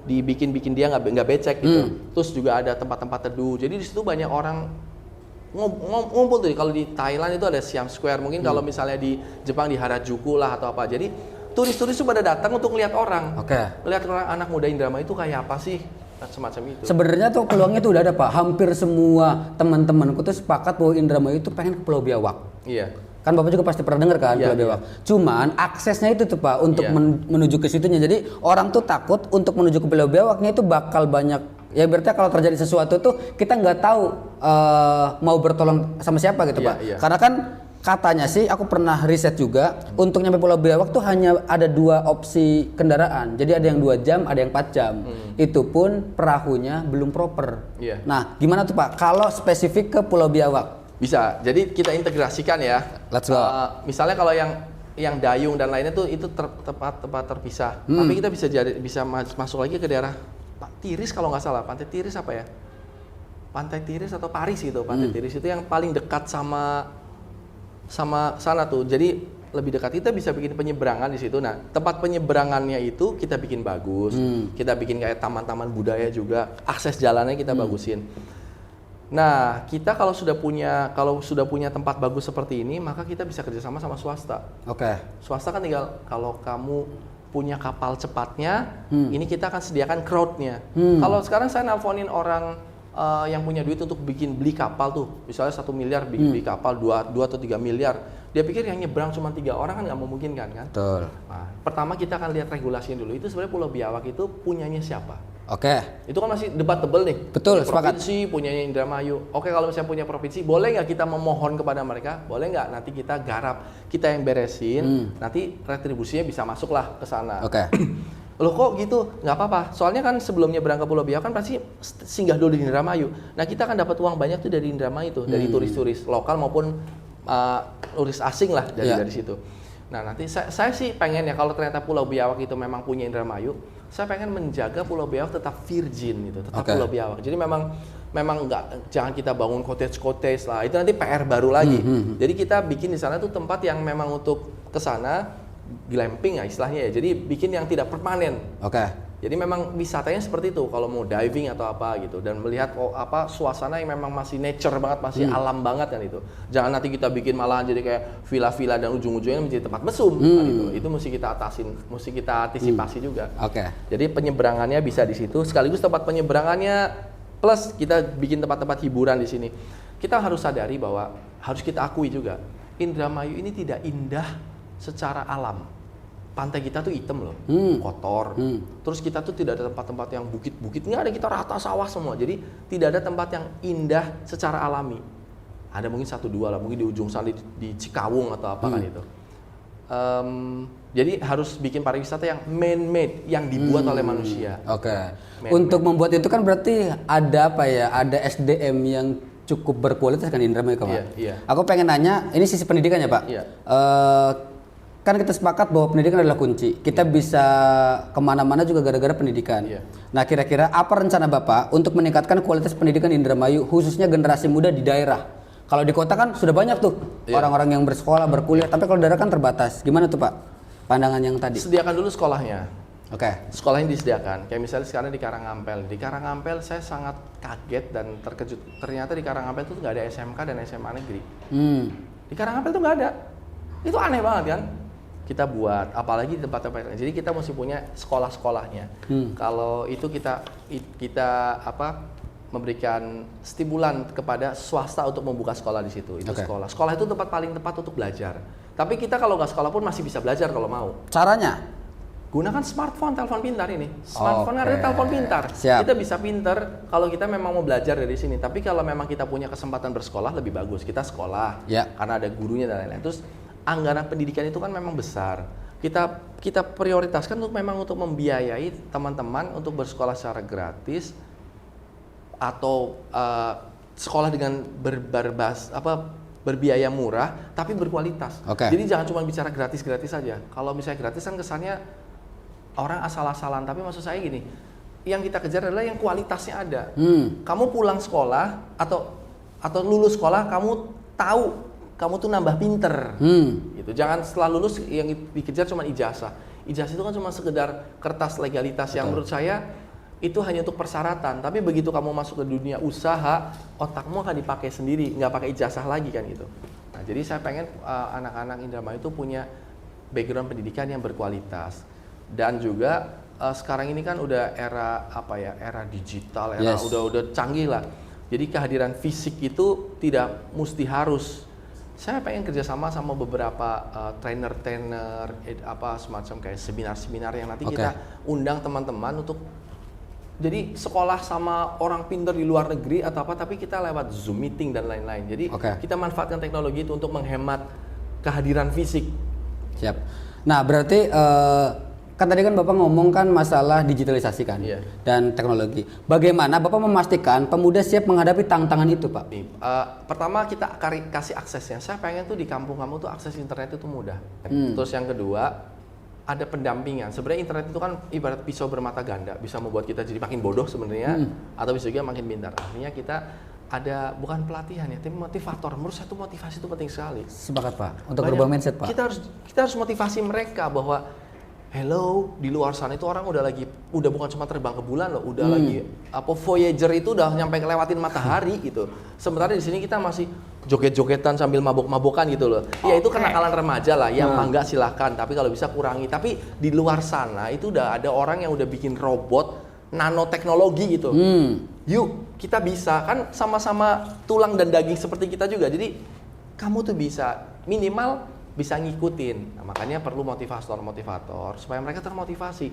[SPEAKER 3] dibikin dia nggak becek gitu. Terus juga ada tempat-tempat teduh. Jadi di situ banyak orang ngumpul tuh. Kalau di Thailand itu ada Siam Square, mungkin kalau misalnya di Jepang di Harajuku lah atau apa. Jadi turis-turis itu pada datang untuk lihat orang. Lihat orang anak muda Indramayu itu kayak apa sih? Semacam itu.
[SPEAKER 1] Sebenarnya tuh peluangnya tuh udah ada Pak. Hampir semua teman-temanku tuh sepakat bahwa Indramayu itu pengen ke Pulau Biawak.
[SPEAKER 3] Iya.
[SPEAKER 1] Kan Bapak juga pasti pernah dengar kan Pulau Biawak. Cuman aksesnya itu tuh Pak untuk menuju ke situnya. Jadi orang tuh takut untuk menuju ke Pulau Biawaknya itu bakal banyak. Ya berarti kalau terjadi sesuatu tuh kita nggak tahu mau bertolong sama siapa gitu Pak. Karena kan katanya sih aku pernah riset juga untuk nyampe Pulau Biawak tuh hanya ada 2 opsi kendaraan. Jadi ada yang 2 jam, ada yang 4 jam. Itu pun perahunya belum proper. Nah, gimana tuh Pak kalau spesifik ke Pulau Biawak?
[SPEAKER 3] Bisa. Jadi kita integrasikan ya.
[SPEAKER 1] Let's go.
[SPEAKER 3] Misalnya kalau yang dayung dan lainnya tuh itu tempat terpisah. Tapi kita bisa masuk lagi ke daerah Tiris kalau nggak salah. Pantai Tiris apa ya? Pantai Tiris atau Paris gitu. Pantai Tiris itu yang paling dekat sama sana tuh. Jadi lebih dekat, kita bisa bikin penyeberangan di situ. Nah, tempat penyeberangannya itu kita bikin bagus. Kita bikin kayak taman-taman budaya juga. Akses jalannya kita bagusin. Nah, kita kalau sudah punya tempat bagus seperti ini, maka kita bisa kerjasama sama swasta. Swasta kan tinggal kalau kamu punya kapal cepatnya, ini kita akan sediakan crowd-nya. Kalau sekarang saya nelponin orang yang punya duit untuk beli kapal tuh, misalnya 1 miliar beli kapal, 2 atau 3 miliar, dia pikir yang nyebrang cuma 3 orang kan nggak memungkinkan kan?
[SPEAKER 1] Betul.
[SPEAKER 3] Nah, pertama kita akan lihat regulasinya dulu. Itu sebenarnya Pulau Biawak itu punyanya siapa? Itu kan masih debatable nih.
[SPEAKER 1] Betul, sepakat.
[SPEAKER 3] Provinsi punyanya Indramayu. Kalau misalnya punya provinsi, boleh nggak kita memohon kepada mereka? Boleh nggak? Nanti kita garap, kita yang beresin. Nanti retribusinya bisa masuklah ke sana. Loh kok gitu? Nggak apa-apa. Soalnya kan sebelumnya berangkat Pulau Biawak kan pasti singgah dulu di Indramayu. Nah, kita akan dapat uang banyak tuh dari Indramayu tuh, dari turis-turis lokal maupun turis asing lah dari situ. Nah, nanti saya sih pengen ya kalau ternyata Pulau Biawak itu memang punya Indramayu, saya pengen menjaga Pulau Biawak tetap virgin gitu, tetap Pulau Biawak. Jadi memang jangan kita bangun cottage lah. Itu nanti PR baru lagi. Jadi kita bikin di sana tuh tempat yang memang untuk ke sana glamping ya istilahnya ya. Jadi bikin yang tidak permanen. Jadi memang wisatanya seperti itu kalau mau diving atau apa gitu dan melihat suasana yang memang masih nature banget, masih alam banget kan itu. Jangan nanti kita bikin malahan jadi kayak villa-villa dan ujung-ujungnya menjadi tempat mesum kan itu. Itu mesti kita antisipasi juga. Jadi penyeberangannya bisa di situ sekaligus tempat penyeberangannya plus kita bikin tempat-tempat hiburan di sini. Kita harus sadari bahwa harus kita akui juga Indramayu ini tidak indah secara alam. Pantai kita tuh hitam loh, kotor. Terus kita tuh tidak ada tempat-tempat yang bukit-bukit, nggak ada, kita rata sawah semua. Jadi tidak ada tempat yang indah secara alami. Ada mungkin 1-2 lah, mungkin di ujung sana di Cikawung atau apa kan itu. Jadi harus bikin pariwisata yang man-made, yang dibuat oleh manusia.
[SPEAKER 1] Untuk membuat itu kan berarti ada ada SDM yang cukup berkualitas kan Indramayu Pak? Aku pengen nanya, ini sisi pendidikannya Pak. Kan kita sepakat bahwa pendidikan adalah kunci. Kita bisa kemana-mana juga gara-gara pendidikan. Nah, kira-kira apa rencana Bapak untuk meningkatkan kualitas pendidikan di Indramayu, khususnya generasi muda di daerah? Kalau di kota kan sudah banyak tuh orang-orang yang bersekolah, berkuliah, tapi kalau daerah kan terbatas. Gimana tuh Pak pandangan yang tadi?
[SPEAKER 3] Sediakan dulu sekolahnya. Sekolahnya disediakan. Kayak misalnya sekarang di Karangampel. Di Karangampel saya sangat kaget dan terkejut. Ternyata di Karangampel tuh nggak ada SMK dan SMA negeri. Di Karangampel tuh nggak ada. Itu aneh banget kan? Kita buat, apalagi di tempat-tempat lain. Jadi kita mesti punya sekolah-sekolahnya. Kalau itu kita memberikan stimulan kepada swasta untuk membuka sekolah di situ. Itu sekolah. Sekolah itu tempat paling tepat untuk belajar. Tapi kita kalau nggak sekolah pun masih bisa belajar kalau mau.
[SPEAKER 1] Caranya?
[SPEAKER 3] Gunakan smartphone, telepon pintar ini. Smartphone ada telepon pintar. Kita bisa pintar kalau kita memang mau belajar dari sini. Tapi kalau memang kita punya kesempatan bersekolah lebih bagus. Kita sekolah karena ada gurunya dan lain-lain. Terus anggaran pendidikan itu kan memang besar. Kita prioritaskan untuk memang untuk membiayai teman-teman untuk bersekolah secara gratis atau sekolah dengan berbiaya murah tapi berkualitas. Jadi jangan cuma bicara gratis-gratis saja. Kalau misalnya gratis kan kesannya orang asal-asalan, tapi maksud saya gini, yang kita kejar adalah yang kualitasnya ada. Kamu pulang sekolah atau lulus sekolah, kamu tahu kamu tuh nambah pinter. Gitu. Jangan setelah lulus yang dikejar cuma ijazah. Ijazah itu kan cuma sekedar kertas legalitas yang menurut saya itu hanya untuk persyaratan. Tapi begitu kamu masuk ke dunia usaha, otakmu akan dipakai sendiri, nggak pakai ijazah lagi kan gitu. Nah, jadi saya pengen anak-anak Indramayu itu punya background pendidikan yang berkualitas. Dan juga sekarang ini kan udah era era digital, udah canggih lah. Jadi kehadiran fisik itu tidak mesti harus. Saya pengen kerjasama sama beberapa trainer semacam kayak seminar-seminar yang nanti kita undang teman-teman untuk jadi sekolah sama orang pintar di luar negeri atau apa, tapi kita lewat Zoom meeting dan lain-lain. Jadi kita manfaatkan teknologi itu untuk menghemat kehadiran fisik.
[SPEAKER 1] Siap. Nah berarti kan tadi kan Bapak ngomong kan masalah digitalisasi kan dan teknologi. Bagaimana Bapak memastikan pemuda siap menghadapi tantangan itu, Pak?
[SPEAKER 3] Pertama kita kasih aksesnya. Saya pengen tuh di kampung kamu tuh akses internet itu mudah. Terus yang kedua ada pendampingan. Sebenarnya internet itu kan ibarat pisau bermata ganda, bisa membuat kita jadi makin bodoh sebenarnya atau bisa juga makin pintar. Artinya kita ada bukan pelatihan ya, tapi motivator. Menurut saya itu motivasi itu penting sekali.
[SPEAKER 1] Sepakat, Pak. Untuk berubah mindset, Pak.
[SPEAKER 3] Kita harus motivasi mereka bahwa hello, di luar sana itu orang udah bukan cuma terbang ke bulan loh, udah lagi Voyager itu udah nyampe lewatin matahari gitu. Sementara di sini kita masih joget-jogetan sambil mabok-mabokan gitu loh. Ya itu kenakalan remaja lah, yang mangga silahkan, tapi kalau bisa kurangi. Tapi di luar sana itu udah ada orang yang udah bikin robot nanoteknologi gitu. Yuk, kita bisa kan sama-sama tulang dan daging seperti kita juga. Jadi kamu tuh bisa minimal bisa ngikutin. Nah, makanya perlu motivator supaya mereka termotivasi.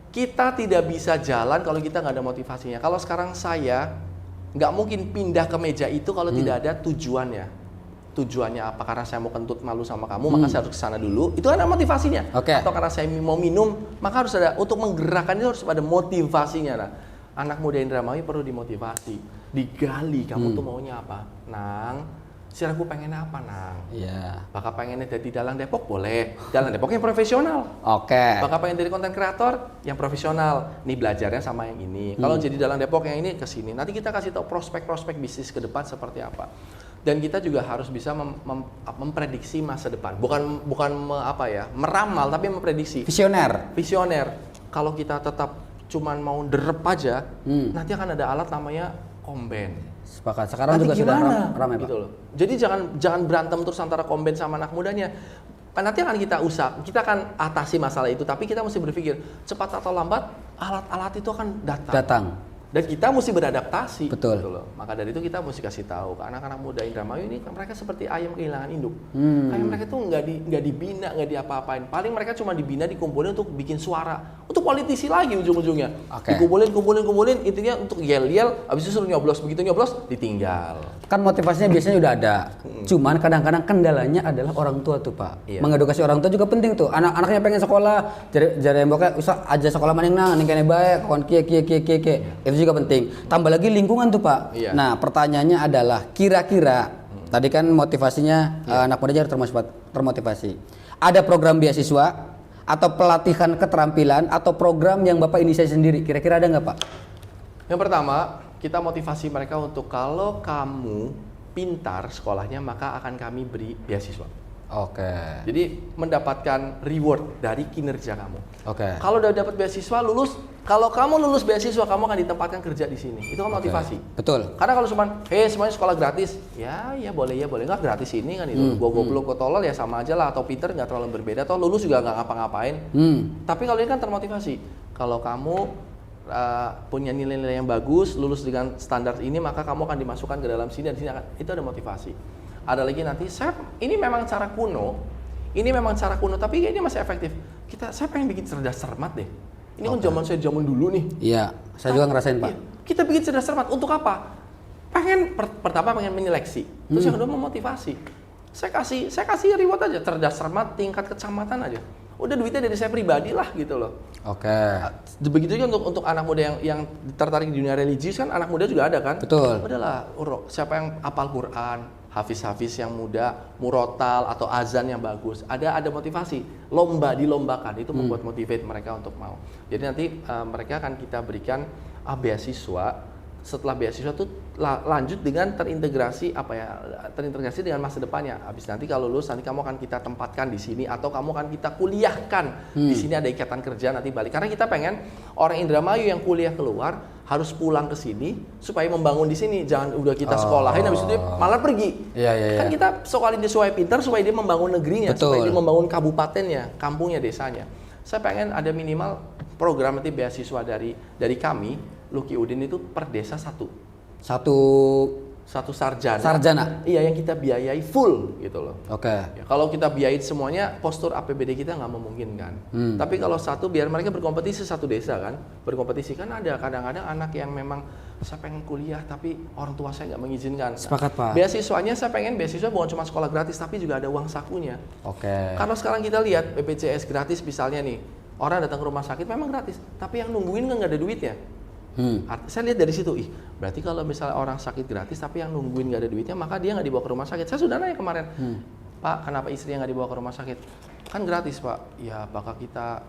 [SPEAKER 3] Kita tidak bisa jalan kalau kita nggak ada motivasinya. Kalau sekarang saya nggak mungkin pindah ke meja itu kalau tidak ada tujuannya. Tujuannya apa? Karena saya mau kentut malu sama kamu, maka saya harus ke sana dulu. Itu ada motivasinya. Atau karena saya mau minum, maka harus ada, untuk menggerakkan itu harus ada motivasinya. Nah, anak muda Indramayu perlu dimotivasi, digali. Kamu tuh maunya apa, Nang? Aku pengen apa, Nang? Bakal pengennya jadi dalang Depok, boleh. Dalang Depok yang profesional. Bakal pengen jadi konten kreator yang profesional. Nih belajarnya sama yang ini. Kalau jadi dalang Depok yang ini ke sini. Nanti kita kasih tahu prospek-prospek bisnis ke depan seperti apa. Dan kita juga harus bisa memprediksi masa depan. Bukan meramal, tapi memprediksi.
[SPEAKER 1] Visioner.
[SPEAKER 3] Kalau kita tetap cuman mau derep aja, nanti akan ada alat namanya komben.
[SPEAKER 1] Sepakat. Sekarang
[SPEAKER 3] nanti
[SPEAKER 1] juga
[SPEAKER 3] gimana?
[SPEAKER 1] sudah ramai, Pak.
[SPEAKER 3] Gitu loh. Jadi jangan berantem terus antara komben sama anak mudanya. Nanti akan kita akan atasi masalah itu, tapi kita mesti berpikir cepat atau lambat alat-alat itu akan datang. Dan kita mesti beradaptasi.
[SPEAKER 1] Betul.
[SPEAKER 3] Gitu loh. Maka dari itu kita mesti kasih tahu ke anak-anak muda Indramayu ini, mereka seperti ayam kehilangan induk. Kayak mereka tuh nggak dibina, nggak diapa-apain. Paling mereka cuma dibina, dikumpulin untuk bikin suara, untuk politisi lagi ujung-ujungnya. Dikumpulin, intinya untuk yel-yel, habis itu suruh nyoblos, begitu nyoblos ditinggal.
[SPEAKER 1] Kan motivasinya biasanya udah ada. Cuman kadang-kadang kendalanya adalah orang tua tuh, Pak. Mengedukasi orang tua juga penting tuh. Anak-anaknya pengen sekolah, jare mboknya usah aja sekolah maning nang, ning kene bae, kon kie. Itu juga penting. Tambah lagi lingkungan tuh, Pak. Nah, pertanyaannya adalah kira-kira tadi kan motivasinya anak muda harus termotivasi. Ada program beasiswa atau pelatihan keterampilan atau program yang Bapak inisiasi sendiri? Kira-kira ada nggak, Pak?
[SPEAKER 3] Yang pertama, kita motivasi mereka untuk kalau kamu pintar sekolahnya, maka akan kami beri beasiswa. Jadi mendapatkan reward dari kinerja kamu. Kalau udah dapat beasiswa, kalau kamu lulus beasiswa, kamu akan ditempatkan kerja di sini. Itu kan motivasi.
[SPEAKER 1] Betul.
[SPEAKER 3] Karena kalau cuma, semuanya sekolah gratis, ya boleh nggak gratis ini kan itu. Gua goblok, gua tolol ya sama aja lah, atau pinter nggak terlalu berbeda, atau lulus juga nggak ngapa-ngapain. Tapi kalau ini kan termotivasi. Kalau kamu punya nilai-nilai yang bagus, lulus dengan standar ini, maka kamu akan dimasukkan ke dalam sini, dan sini itu ada motivasi. Ada lagi nanti, ini memang cara kuno, tapi ini masih efektif. Saya pengen bikin cerdas cermat deh. Ini kan zaman dulu nih.
[SPEAKER 1] Iya, saya juga ngerasain, Pak.
[SPEAKER 3] Kita bikin cerdas cermat untuk apa? Pertama pengen menyeleksi, terus yang kedua memotivasi. Saya kasih reward aja, cerdas cermat tingkat kecamatan aja. Udah duitnya dari saya pribadi lah gitu loh.
[SPEAKER 1] Oke.
[SPEAKER 3] Begitu juga untuk anak muda yang tertarik di dunia religius kan, anak muda juga ada kan.
[SPEAKER 1] Betul.
[SPEAKER 3] Udahlah, siapa yang hafal Quran, hafiz yang muda, murotal atau azan yang bagus, ada motivasi, dilombakan, itu membuat motivate mereka untuk mau. Jadi nanti mereka akan kita berikan beasiswa. Setelah beasiswa tuh lanjut dengan terintegrasi dengan masa depannya. Habis nanti kalau lulus, nanti kamu akan kita tempatkan di sini atau kamu akan kita kuliahkan di sini, ada ikatan kerja nanti balik. Karena kita pengen orang Indramayu yang kuliah keluar harus pulang ke sini supaya membangun di sini. Jangan udah kita sekolahin habis itu dia malah pergi.
[SPEAKER 1] Iya.
[SPEAKER 3] Kan kita sekolahnya dia supaya pintar, supaya dia membangun negerinya, supaya dia membangun kabupatennya, kampungnya, desanya. Saya pengen ada minimal program nanti beasiswa dari kami. Lucky Udin itu per desa satu sarjana. Iya, yang kita biayai full gitu loh.
[SPEAKER 1] Oke.
[SPEAKER 3] Ya, kalau kita biayain semuanya, postur APBD kita nggak memungkinkan. Tapi kalau satu, biar mereka berkompetisi satu desa kan, berkompetisi kan ada kadang-kadang anak yang memang saya pengen kuliah tapi orang tua saya nggak mengizinkan.
[SPEAKER 1] Sepakat Pak.
[SPEAKER 3] Beasiswanya saya pengen beasiswa bukan cuma sekolah gratis tapi juga ada uang sakunya.
[SPEAKER 1] Oke.
[SPEAKER 3] Kalau sekarang kita lihat BPJS gratis misalnya nih, orang datang ke rumah sakit memang gratis, tapi yang nungguin kan nggak ada duitnya. Saya lihat dari situ, berarti kalau misalnya orang sakit gratis tapi yang nungguin nggak ada duitnya, maka dia nggak dibawa ke rumah sakit. Saya sudah nanya kemarin, Pak, kenapa istrinya nggak dibawa ke rumah sakit? Kan gratis Pak. Ya bakal kita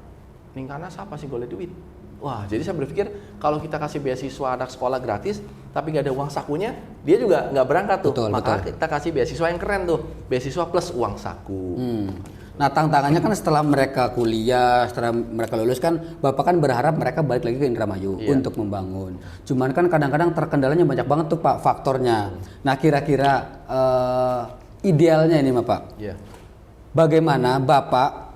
[SPEAKER 3] ningkana siapa sih boleh duit. Wah, jadi saya berpikir kalau kita kasih beasiswa anak sekolah gratis tapi nggak ada uang sakunya, dia juga nggak berangkat tuh. Maka kita kasih beasiswa yang keren tuh, beasiswa plus uang saku.
[SPEAKER 1] Nah, tantangannya kan setelah mereka kuliah, setelah mereka lulus kan, Bapak kan berharap mereka balik lagi ke Indramayu untuk membangun. Cuman kan kadang-kadang terkendalanya banyak banget tuh Pak faktornya. Nah, kira-kira idealnya ini Pak, bagaimana Bapak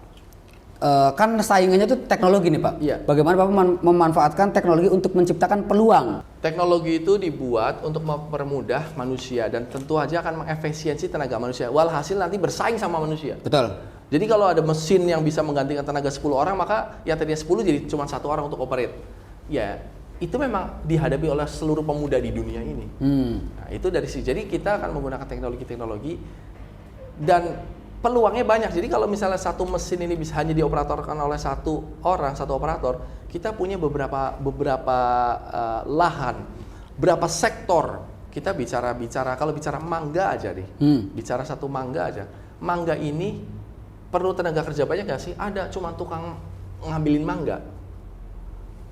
[SPEAKER 1] kan saingannya tuh teknologi nih Pak. Bagaimana Bapak memanfaatkan teknologi untuk menciptakan peluang?
[SPEAKER 3] Teknologi itu dibuat untuk mempermudah manusia dan tentu aja akan mengefisiensi tenaga manusia. Walhasil nanti bersaing sama manusia.
[SPEAKER 1] Betul.
[SPEAKER 3] Jadi kalau ada mesin yang bisa menggantikan tenaga 10 orang, maka yang tadinya 10 jadi cuma 1 orang untuk operate. Ya, itu memang dihadapi oleh seluruh pemuda di dunia ini. Nah, itu dari sisi. Jadi kita akan menggunakan teknologi dan peluangnya banyak. Jadi kalau misalnya satu mesin ini bisa hanya dioperatorkan oleh satu operator, kita punya beberapa lahan, berapa sektor. Kita bicara kalau bicara mangga aja deh. Bicara satu mangga aja. Mangga ini perlu tenaga kerja banyak nggak sih? Ada, cuma tukang ngambilin mangga.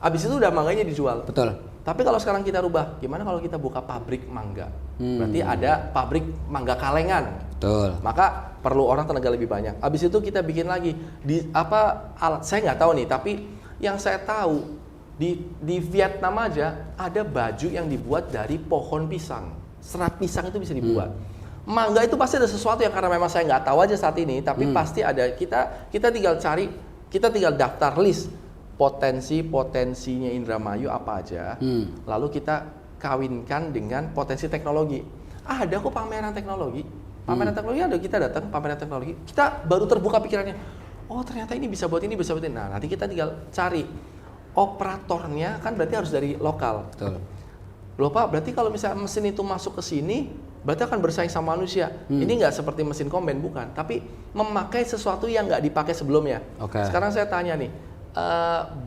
[SPEAKER 3] Abis itu udah mangganya dijual.
[SPEAKER 1] Betul.
[SPEAKER 3] Tapi kalau sekarang kita rubah, gimana kalau kita buka pabrik mangga? Berarti ada pabrik mangga kalengan.
[SPEAKER 1] Betul.
[SPEAKER 3] Maka perlu orang tenaga lebih banyak. Abis itu kita bikin lagi alat. Saya nggak tahu nih, tapi yang saya tahu di Vietnam aja ada baju yang dibuat dari pohon pisang. Serat pisang itu bisa dibuat. Mangga itu pasti ada sesuatu yang karena memang saya nggak tahu aja saat ini, tapi pasti ada. Kita tinggal cari, kita tinggal daftar list potensinya Indramayu apa aja, lalu kita kawinkan dengan potensi teknologi. Ada kok pameran teknologi ada, kita datang pameran teknologi, kita baru terbuka pikirannya. Oh ternyata ini bisa buat ini, bisa buat ini. Nah nanti kita tinggal cari operatornya, kan berarti harus dari lokal.
[SPEAKER 1] Betul.
[SPEAKER 3] Loh Pak, berarti kalau misalnya mesin itu masuk ke sini, berarti akan bersaing sama manusia. Ini nggak seperti mesin komben, bukan. Tapi memakai sesuatu yang nggak dipakai sebelumnya. Sekarang saya tanya nih,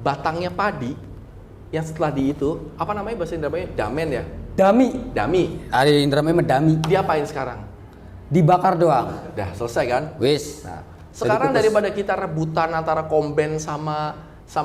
[SPEAKER 3] batangnya padi yang setelah itu, apa namanya bahasa Indramayu? Damen ya? Dami.
[SPEAKER 1] Ada Indramayu dami.
[SPEAKER 3] Diapain sekarang?
[SPEAKER 1] Dibakar doang.
[SPEAKER 3] Udah selesai kan?
[SPEAKER 1] Wis.
[SPEAKER 3] Nah, sekarang daripada kita rebutan antara komben sama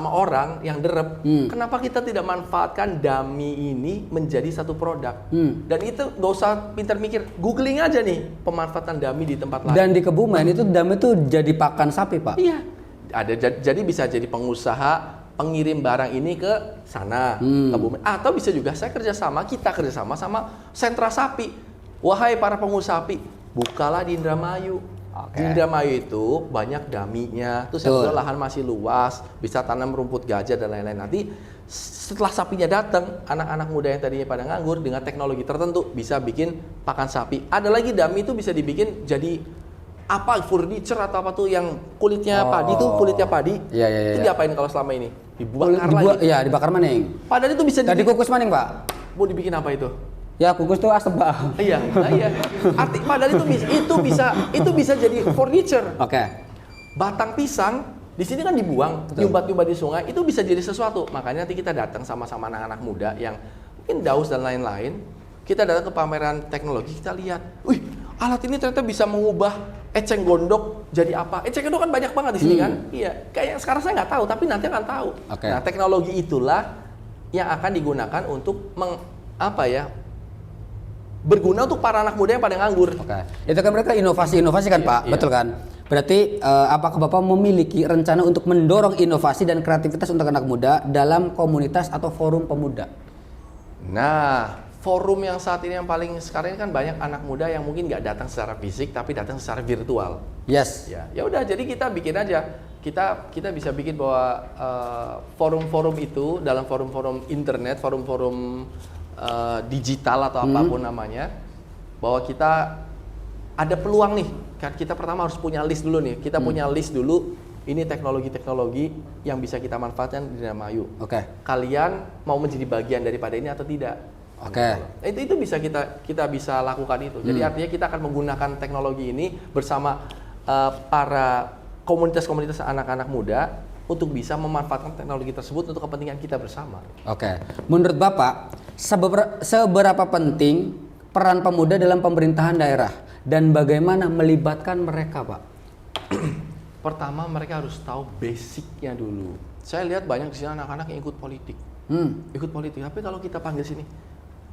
[SPEAKER 3] orang yang derep, kenapa kita tidak manfaatkan dami ini menjadi satu produk? Dan itu nggak usah pintar mikir, googling aja nih pemanfaatan dami di tempat lain.
[SPEAKER 1] Dan di Kebumen itu dami itu jadi pakan sapi Pak?
[SPEAKER 3] Iya, ada. Jadi bisa jadi pengusaha pengirim barang ini ke sana, Kebumen. Atau bisa juga kita kerjasama sama sentra sapi. Wahai para pengusaha sapi, bukalah di Indramayu. Di Indramayu itu banyak daminya, terus yang lahan masih luas, bisa tanam rumput gajah dan lain-lain. Nanti setelah sapinya datang, anak-anak muda yang tadinya pada nganggur dengan teknologi tertentu bisa bikin pakan sapi. Ada lagi dami itu bisa dibikin jadi furniture atau apa tuh yang kulitnya padi tuh, kulitnya padi.
[SPEAKER 1] Iya.
[SPEAKER 3] Itu diapain kalau selama ini? Dibakar lagi.
[SPEAKER 1] Iya, dibakar maning.
[SPEAKER 3] Padahal itu bisa
[SPEAKER 1] dikukus maning Pak.
[SPEAKER 3] Mau dibikin apa itu?
[SPEAKER 1] Ya kukus tuh asap Pak.
[SPEAKER 3] Iya, iya. Padahal itu bisa jadi furniture.
[SPEAKER 1] Oke.
[SPEAKER 3] Batang pisang di sini kan dibuang, nyumbat-nyumbat di sungai, itu bisa jadi sesuatu. Makanya nanti kita datang sama-sama anak-anak muda yang mungkin daus dan lain-lain. Kita datang ke pameran teknologi, kita lihat, wih, alat ini ternyata bisa mengubah eceng gondok jadi apa? Eceng gondok kan banyak banget di sini kan? Iya, kayak sekarang saya nggak tahu, tapi nanti akan tahu. Nah, teknologi itulah yang akan digunakan untuk berguna untuk para anak muda yang pada nganggur.
[SPEAKER 1] Itu kan mereka inovasi-inovasi kan Pak, betul kan? Berarti apakah Bapak memiliki rencana untuk mendorong inovasi dan kreativitas untuk anak muda dalam komunitas atau forum pemuda?
[SPEAKER 3] Nah, forum yang saat ini yang paling sekarang ini kan banyak anak muda yang mungkin nggak datang secara fisik tapi datang secara virtual.
[SPEAKER 1] Yes.
[SPEAKER 3] Ya udah, jadi kita bikin aja. Kita bisa bikin bahwa forum-forum itu dalam forum-forum internet, forum-forum digital atau apapun namanya, bahwa kita ada peluang nih. Kan kita pertama harus punya list dulu nih. Kita punya list dulu. Ini teknologi-teknologi yang bisa kita manfaatkan di Indramayu. Kalian mau menjadi bagian daripada ini atau tidak? Itu bisa kita bisa lakukan itu. Jadi artinya kita akan menggunakan teknologi ini bersama para komunitas-komunitas anak-anak muda untuk bisa memanfaatkan teknologi tersebut untuk kepentingan kita bersama.
[SPEAKER 1] Menurut Bapak, seberapa penting peran pemuda dalam pemerintahan daerah dan bagaimana melibatkan mereka, Pak?
[SPEAKER 3] Pertama, mereka harus tahu basicnya dulu. Saya lihat banyak di sini anak-anak yang ikut politik. Ikut politik, tapi kalau kita panggil sini,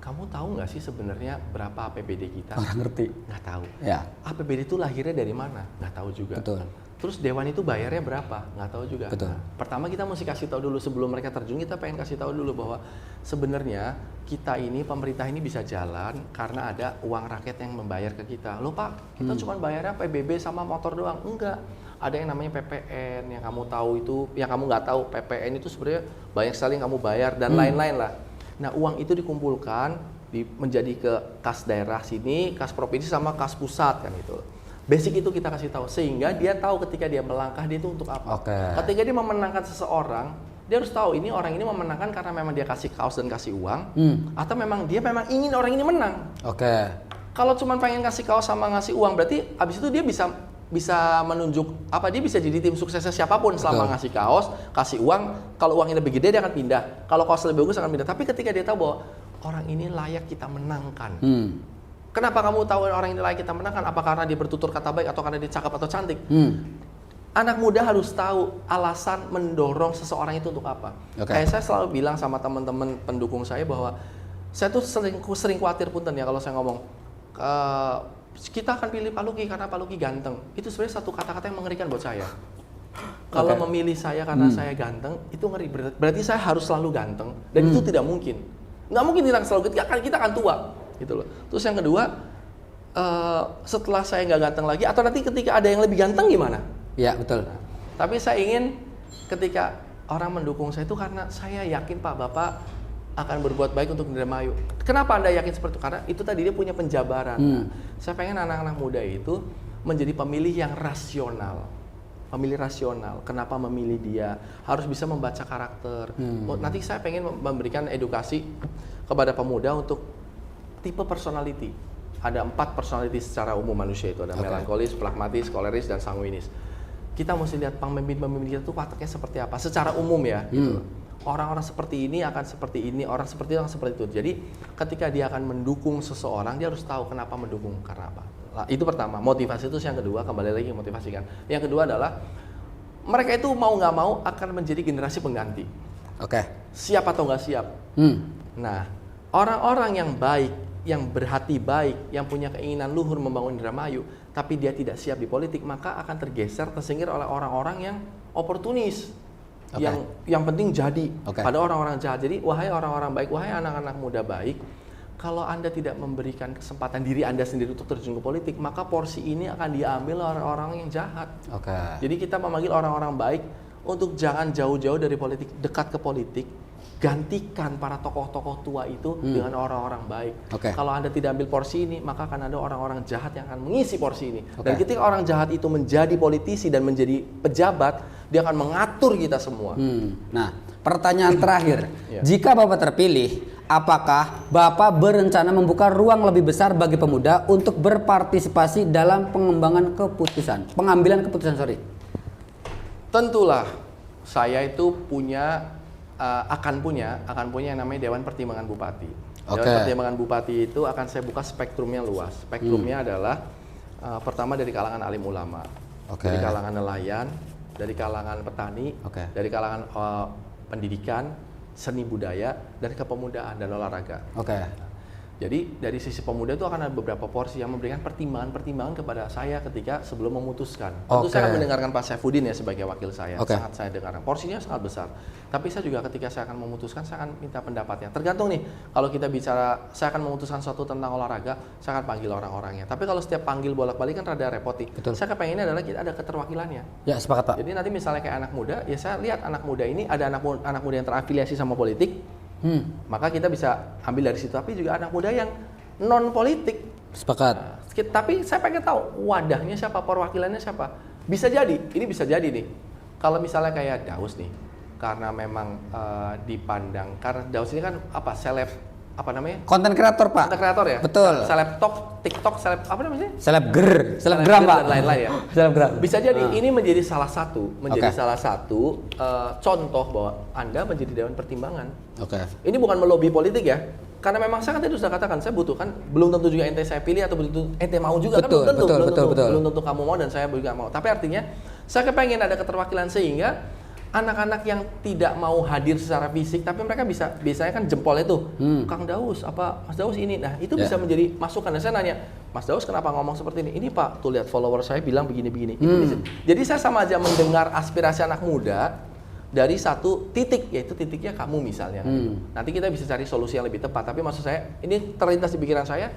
[SPEAKER 3] kamu tahu nggak sih sebenarnya berapa APBD kita?
[SPEAKER 1] Orang ngerti.
[SPEAKER 3] Nggak tahu.
[SPEAKER 1] Ya.
[SPEAKER 3] APBD itu lahirnya dari mana? Nggak tahu juga.
[SPEAKER 1] Betul.
[SPEAKER 3] Terus dewan itu bayarnya berapa? Nggak tahu juga.
[SPEAKER 1] Betul.
[SPEAKER 3] Nah, pertama kita mesti kasih tahu dulu sebelum mereka terjun, kita pengen kasih tahu dulu bahwa sebenarnya kita ini, pemerintah ini bisa jalan karena ada uang rakyat yang membayar ke kita. Loh Pak, kita cuma bayarnya PBB sama motor doang. Enggak. Ada yang namanya PPN yang kamu tahu itu, yang kamu nggak tahu. PPN itu sebenarnya banyak sekali yang kamu bayar dan lain-lain lah. Nah, uang itu dikumpulkan menjadi ke kas daerah sini, kas provinsi sama kas pusat kan itu. Basic itu kita kasih tahu sehingga dia tahu ketika dia melangkah dia itu untuk apa. Ketika dia memenangkan seseorang, dia harus tahu ini orang ini memenangkan karena memang dia kasih kaos dan kasih uang, atau memang dia memang ingin orang ini menang. Kalau cuma pengen kasih kaos sama ngasih uang, berarti abis itu dia bisa menunjuk apa, dia bisa jadi tim suksesnya siapapun selama ngasih kaos, kasih uang. Kalau uangnya lebih gede dia akan pindah. Kalau kaos lebih bagus akan pindah. Tapi ketika dia tahu bahwa orang ini layak kita menangkan. Kenapa kamu tahu orang ini layak kita menangkan? Apa karena dia bertutur kata baik atau karena dia cakep atau cantik? Anak muda harus tahu alasan mendorong seseorang itu untuk apa. Kayak saya selalu bilang sama teman-teman pendukung saya bahwa saya tuh sering khawatir punten ya kalau saya ngomong kita akan pilih Pak Luki karena Pak Luki ganteng. Itu sebenarnya satu kata-kata yang mengerikan buat saya. Kalau memilih saya karena saya ganteng, itu ngeri. Berarti saya harus selalu ganteng dan itu tidak mungkin. Nggak mungkin kita selalu kita akan tua. Gitu loh. Terus yang kedua, setelah saya nggak ganteng lagi, atau nanti ketika ada yang lebih ganteng gimana?
[SPEAKER 1] Ya betul.
[SPEAKER 3] Nah, tapi saya ingin ketika orang mendukung saya itu karena saya yakin Pak Bapak akan berbuat baik untuk Indramayu. Kenapa Anda yakin seperti itu? Karena itu tadi dia punya penjabaran. Nah, saya pengen anak-anak muda itu menjadi pemilih yang rasional. Pemilih rasional. Kenapa memilih dia? Harus bisa membaca karakter. Nanti saya pengen memberikan edukasi kepada pemuda untuk tipe personality. Ada 4 personality secara umum manusia itu. Ada melankolis, pragmatis, koleris, dan sanguinis. Kita mesti lihat pemimpin-pemimpin kita tuh wataknya seperti apa. Secara umum ya. Gitu. Orang-orang seperti ini akan seperti ini, orang seperti itu akan seperti itu. Jadi ketika dia akan mendukung seseorang, dia harus tahu kenapa mendukung, karena apa. Nah, itu pertama. Motivasi itu yang kedua, kembali lagi motivasi kan. Yang kedua adalah mereka itu mau nggak mau akan menjadi generasi pengganti. Siap atau nggak siap. Nah, orang-orang yang baik, yang berhati baik, yang punya keinginan luhur membangun Indramayu, tapi dia tidak siap di politik, maka akan tergeser, tersingkir oleh orang-orang yang oportunis, yang penting jadi pada orang-orang jahat. Jadi wahai orang-orang baik, wahai anak-anak muda baik, kalau Anda tidak memberikan kesempatan diri Anda sendiri untuk terjun ke politik, maka porsi ini akan diambil oleh orang-orang yang jahat. Jadi kita memanggil orang-orang baik untuk jangan jauh-jauh dari politik, dekat ke politik. Gantikan para tokoh-tokoh tua itu dengan orang-orang baik. Kalau Anda tidak ambil porsi ini, maka akan ada orang-orang jahat yang akan mengisi porsi ini. Dan ketika orang jahat itu menjadi politisi dan menjadi pejabat, dia akan mengatur kita semua.
[SPEAKER 1] Nah, pertanyaan terakhir. Jika Bapak terpilih, apakah Bapak berencana membuka ruang lebih besar bagi pemuda untuk berpartisipasi dalam pengembangan keputusan, pengambilan keputusan, sorry?
[SPEAKER 3] Tentulah saya itu akan punya yang namanya Dewan Pertimbangan Bupati. Dewan Pertimbangan Bupati itu akan saya buka spektrumnya luas. Spektrumnya adalah pertama dari kalangan alim ulama, dari kalangan nelayan, dari kalangan petani, dari kalangan pendidikan, seni budaya, dan kepemudaan dan olahraga. Jadi dari sisi pemuda itu akan ada beberapa porsi yang memberikan pertimbangan-pertimbangan kepada saya ketika sebelum memutuskan. Tentu saya akan mendengarkan Pak Saifuddin ya sebagai wakil saya, sangat saya dengarkan. Porsinya sangat besar. Tapi saya juga ketika saya akan memutuskan, saya akan minta pendapatnya. Tergantung nih, kalau kita bicara, saya akan memutuskan sesuatu tentang olahraga, saya akan panggil orang-orangnya. Tapi kalau setiap panggil bolak-balik kan rada repot nih. Saya kepengennya adalah kita ada keterwakilannya.
[SPEAKER 1] Ya, sepakat Pak.
[SPEAKER 3] Jadi nanti misalnya kayak anak muda, ya saya lihat anak muda ini ada anak muda yang terafiliasi sama politik, maka kita bisa ambil dari situ. Tapi juga anak muda yang non politik.
[SPEAKER 1] Sepakat.
[SPEAKER 3] Tapi saya pengen tahu wadahnya siapa, perwakilannya siapa. Bisa jadi, ini bisa jadi nih. Kalau misalnya kayak Daus nih, karena memang dipandang, karena Daus ini kan apa, seleb, apa namanya?
[SPEAKER 1] Konten kreator Pak.
[SPEAKER 3] Konten kreator ya.
[SPEAKER 1] Betul.
[SPEAKER 3] Seleb TikTok, seleb apa namanya?
[SPEAKER 1] Selebgram Pak.
[SPEAKER 3] Dan lain-lain ya.
[SPEAKER 1] Selebgram.
[SPEAKER 3] Bisa jadi ini menjadi salah satu contoh bahwa Anda menjadi Dewan Pertimbangan. Ini bukan melobi politik ya. Karena memang saya kan tadi sudah katakan, saya butuhkan, belum tentu juga ente saya pilih atau belum tentu ente mau juga,
[SPEAKER 1] betul,
[SPEAKER 3] kan belum tentu,
[SPEAKER 1] betul.
[SPEAKER 3] belum tentu kamu mau dan saya juga mau. Tapi artinya saya kepengen ada keterwakilan sehingga anak-anak yang tidak mau hadir secara fisik, tapi mereka biasanya kan jempolnya tuh, Kang Daus, apa Mas Daus ini, nah itu bisa menjadi masukan. Dan saya nanya, Mas Daus kenapa ngomong seperti ini? Ini Pak, tuh lihat follower saya bilang begini-begini. Jadi saya sama aja mendengar aspirasi anak muda dari satu titik, yaitu titiknya kamu misalnya. Nanti kita bisa cari solusi yang lebih tepat. Tapi maksud saya, ini terlintas di pikiran saya,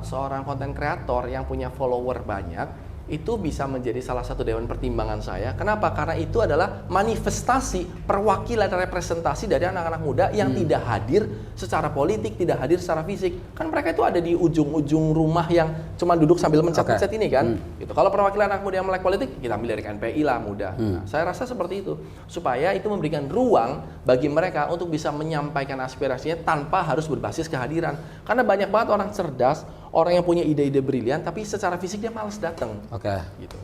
[SPEAKER 3] seorang konten kreator yang punya follower banyak, itu bisa menjadi salah satu dewan pertimbangan saya. Kenapa? Karena itu adalah manifestasi perwakilan representasi dari anak-anak muda yang tidak hadir secara politik, tidak hadir secara fisik. Kan mereka itu ada di ujung-ujung rumah yang cuma duduk sambil mencet-mencet ini kan. Gitu. Kalau perwakilan anak muda yang melek politik, kita ambil dari KNPI lah muda. Nah, saya rasa seperti itu. Supaya itu memberikan ruang bagi mereka untuk bisa menyampaikan aspirasinya tanpa harus berbasis kehadiran. Karena banyak banget orang cerdas, orang yang punya ide-ide brilian, tapi secara fisik dia malas datang. Gitu.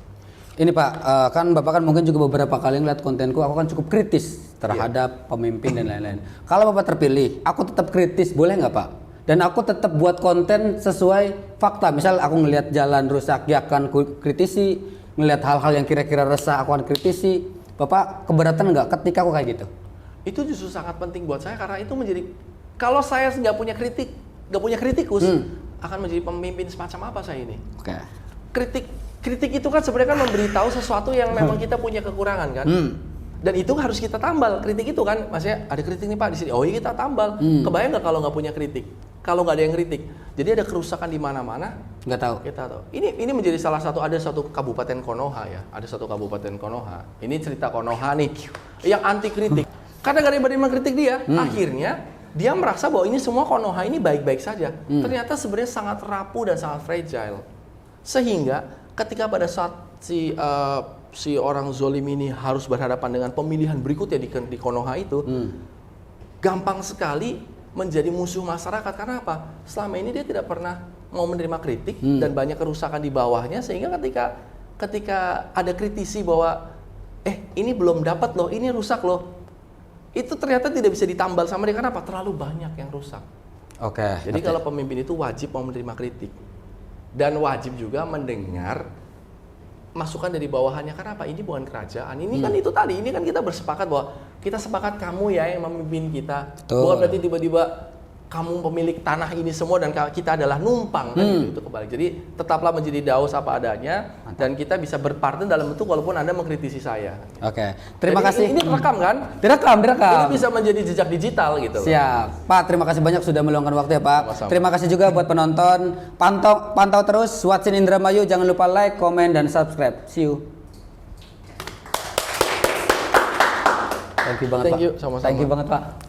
[SPEAKER 1] Ini Pak, kan Bapak kan mungkin juga beberapa kali ngeliat kontenku, aku kan cukup kritis terhadap pemimpin dan lain-lain. Kalau Bapak terpilih, aku tetap kritis, boleh nggak Pak? Dan aku tetap buat konten sesuai fakta. Misal aku ngelihat jalan rusak, ya akan kritisi. Ngelihat hal-hal yang kira-kira resah, aku akan kritisi. Bapak keberatan nggak ketika aku kayak gitu?
[SPEAKER 3] Itu justru sangat penting buat saya, karena itu menjadi, kalau saya nggak punya kritikus, akan menjadi pemimpin semacam apa saya ini? Kritik itu kan sebenarnya kan memberitahu sesuatu yang memang kita punya kekurangan kan, dan itu harus kita tambal. Kritik itu kan, maksudnya ada kritik nih Pak di sini, oh iya kita tambal. Kebayang nggak kalau nggak punya kritik, kalau nggak ada yang kritik, jadi ada kerusakan di mana-mana.
[SPEAKER 1] Nggak tahu.
[SPEAKER 3] Kita tahu. Ini menjadi salah satu, ada satu kabupaten Konoha ya, Ini cerita Konoha nih, yang anti kritik. Karena nggak ada yang mengkritik dia, akhirnya dia merasa bahwa ini semua Konoha ini baik-baik saja. Ternyata sebenarnya sangat rapuh dan sangat fragile. Sehingga ketika pada saat si orang zolim ini harus berhadapan dengan pemilihan berikutnya di Konoha itu, gampang sekali menjadi musuh masyarakat. Karena apa? Selama ini dia tidak pernah mau menerima kritik dan banyak kerusakan di bawahnya, sehingga ketika ada kritisi bahwa ini belum dapat loh, ini rusak loh, itu ternyata tidak bisa ditambal sama dia. Karena apa? Terlalu banyak yang rusak. Jadi kalau pemimpin itu wajib mau menerima kritik dan wajib juga mendengar masukan dari bawahannya. Karena apa? Ini bukan kerajaan. Ini kan itu tadi. Ini kan kita bersepakat bahwa kita sepakat kamu ya yang memimpin kita. Bukan berarti tiba-tiba kamu pemilik tanah ini semua dan kita adalah numpang kan, itu kebalik. Jadi tetaplah menjadi Daus apa adanya. Mantap. Dan kita bisa berpartner dalam bentuk walaupun Anda mengkritisi saya.
[SPEAKER 1] Terima kasih.
[SPEAKER 3] Ini direkam kan?
[SPEAKER 1] Direkam.
[SPEAKER 3] Ini bisa menjadi jejak digital gitu.
[SPEAKER 1] Siap. Pak, terima kasih banyak sudah meluangkan waktu ya Pak.
[SPEAKER 3] Sama-sama.
[SPEAKER 1] Terima kasih juga buat penonton. Pantau terus Watsin Indramayu. Jangan lupa like, komen, dan subscribe. See you. Thank you banget Pak.
[SPEAKER 3] Sama-sama.
[SPEAKER 1] Thank you banget Pak.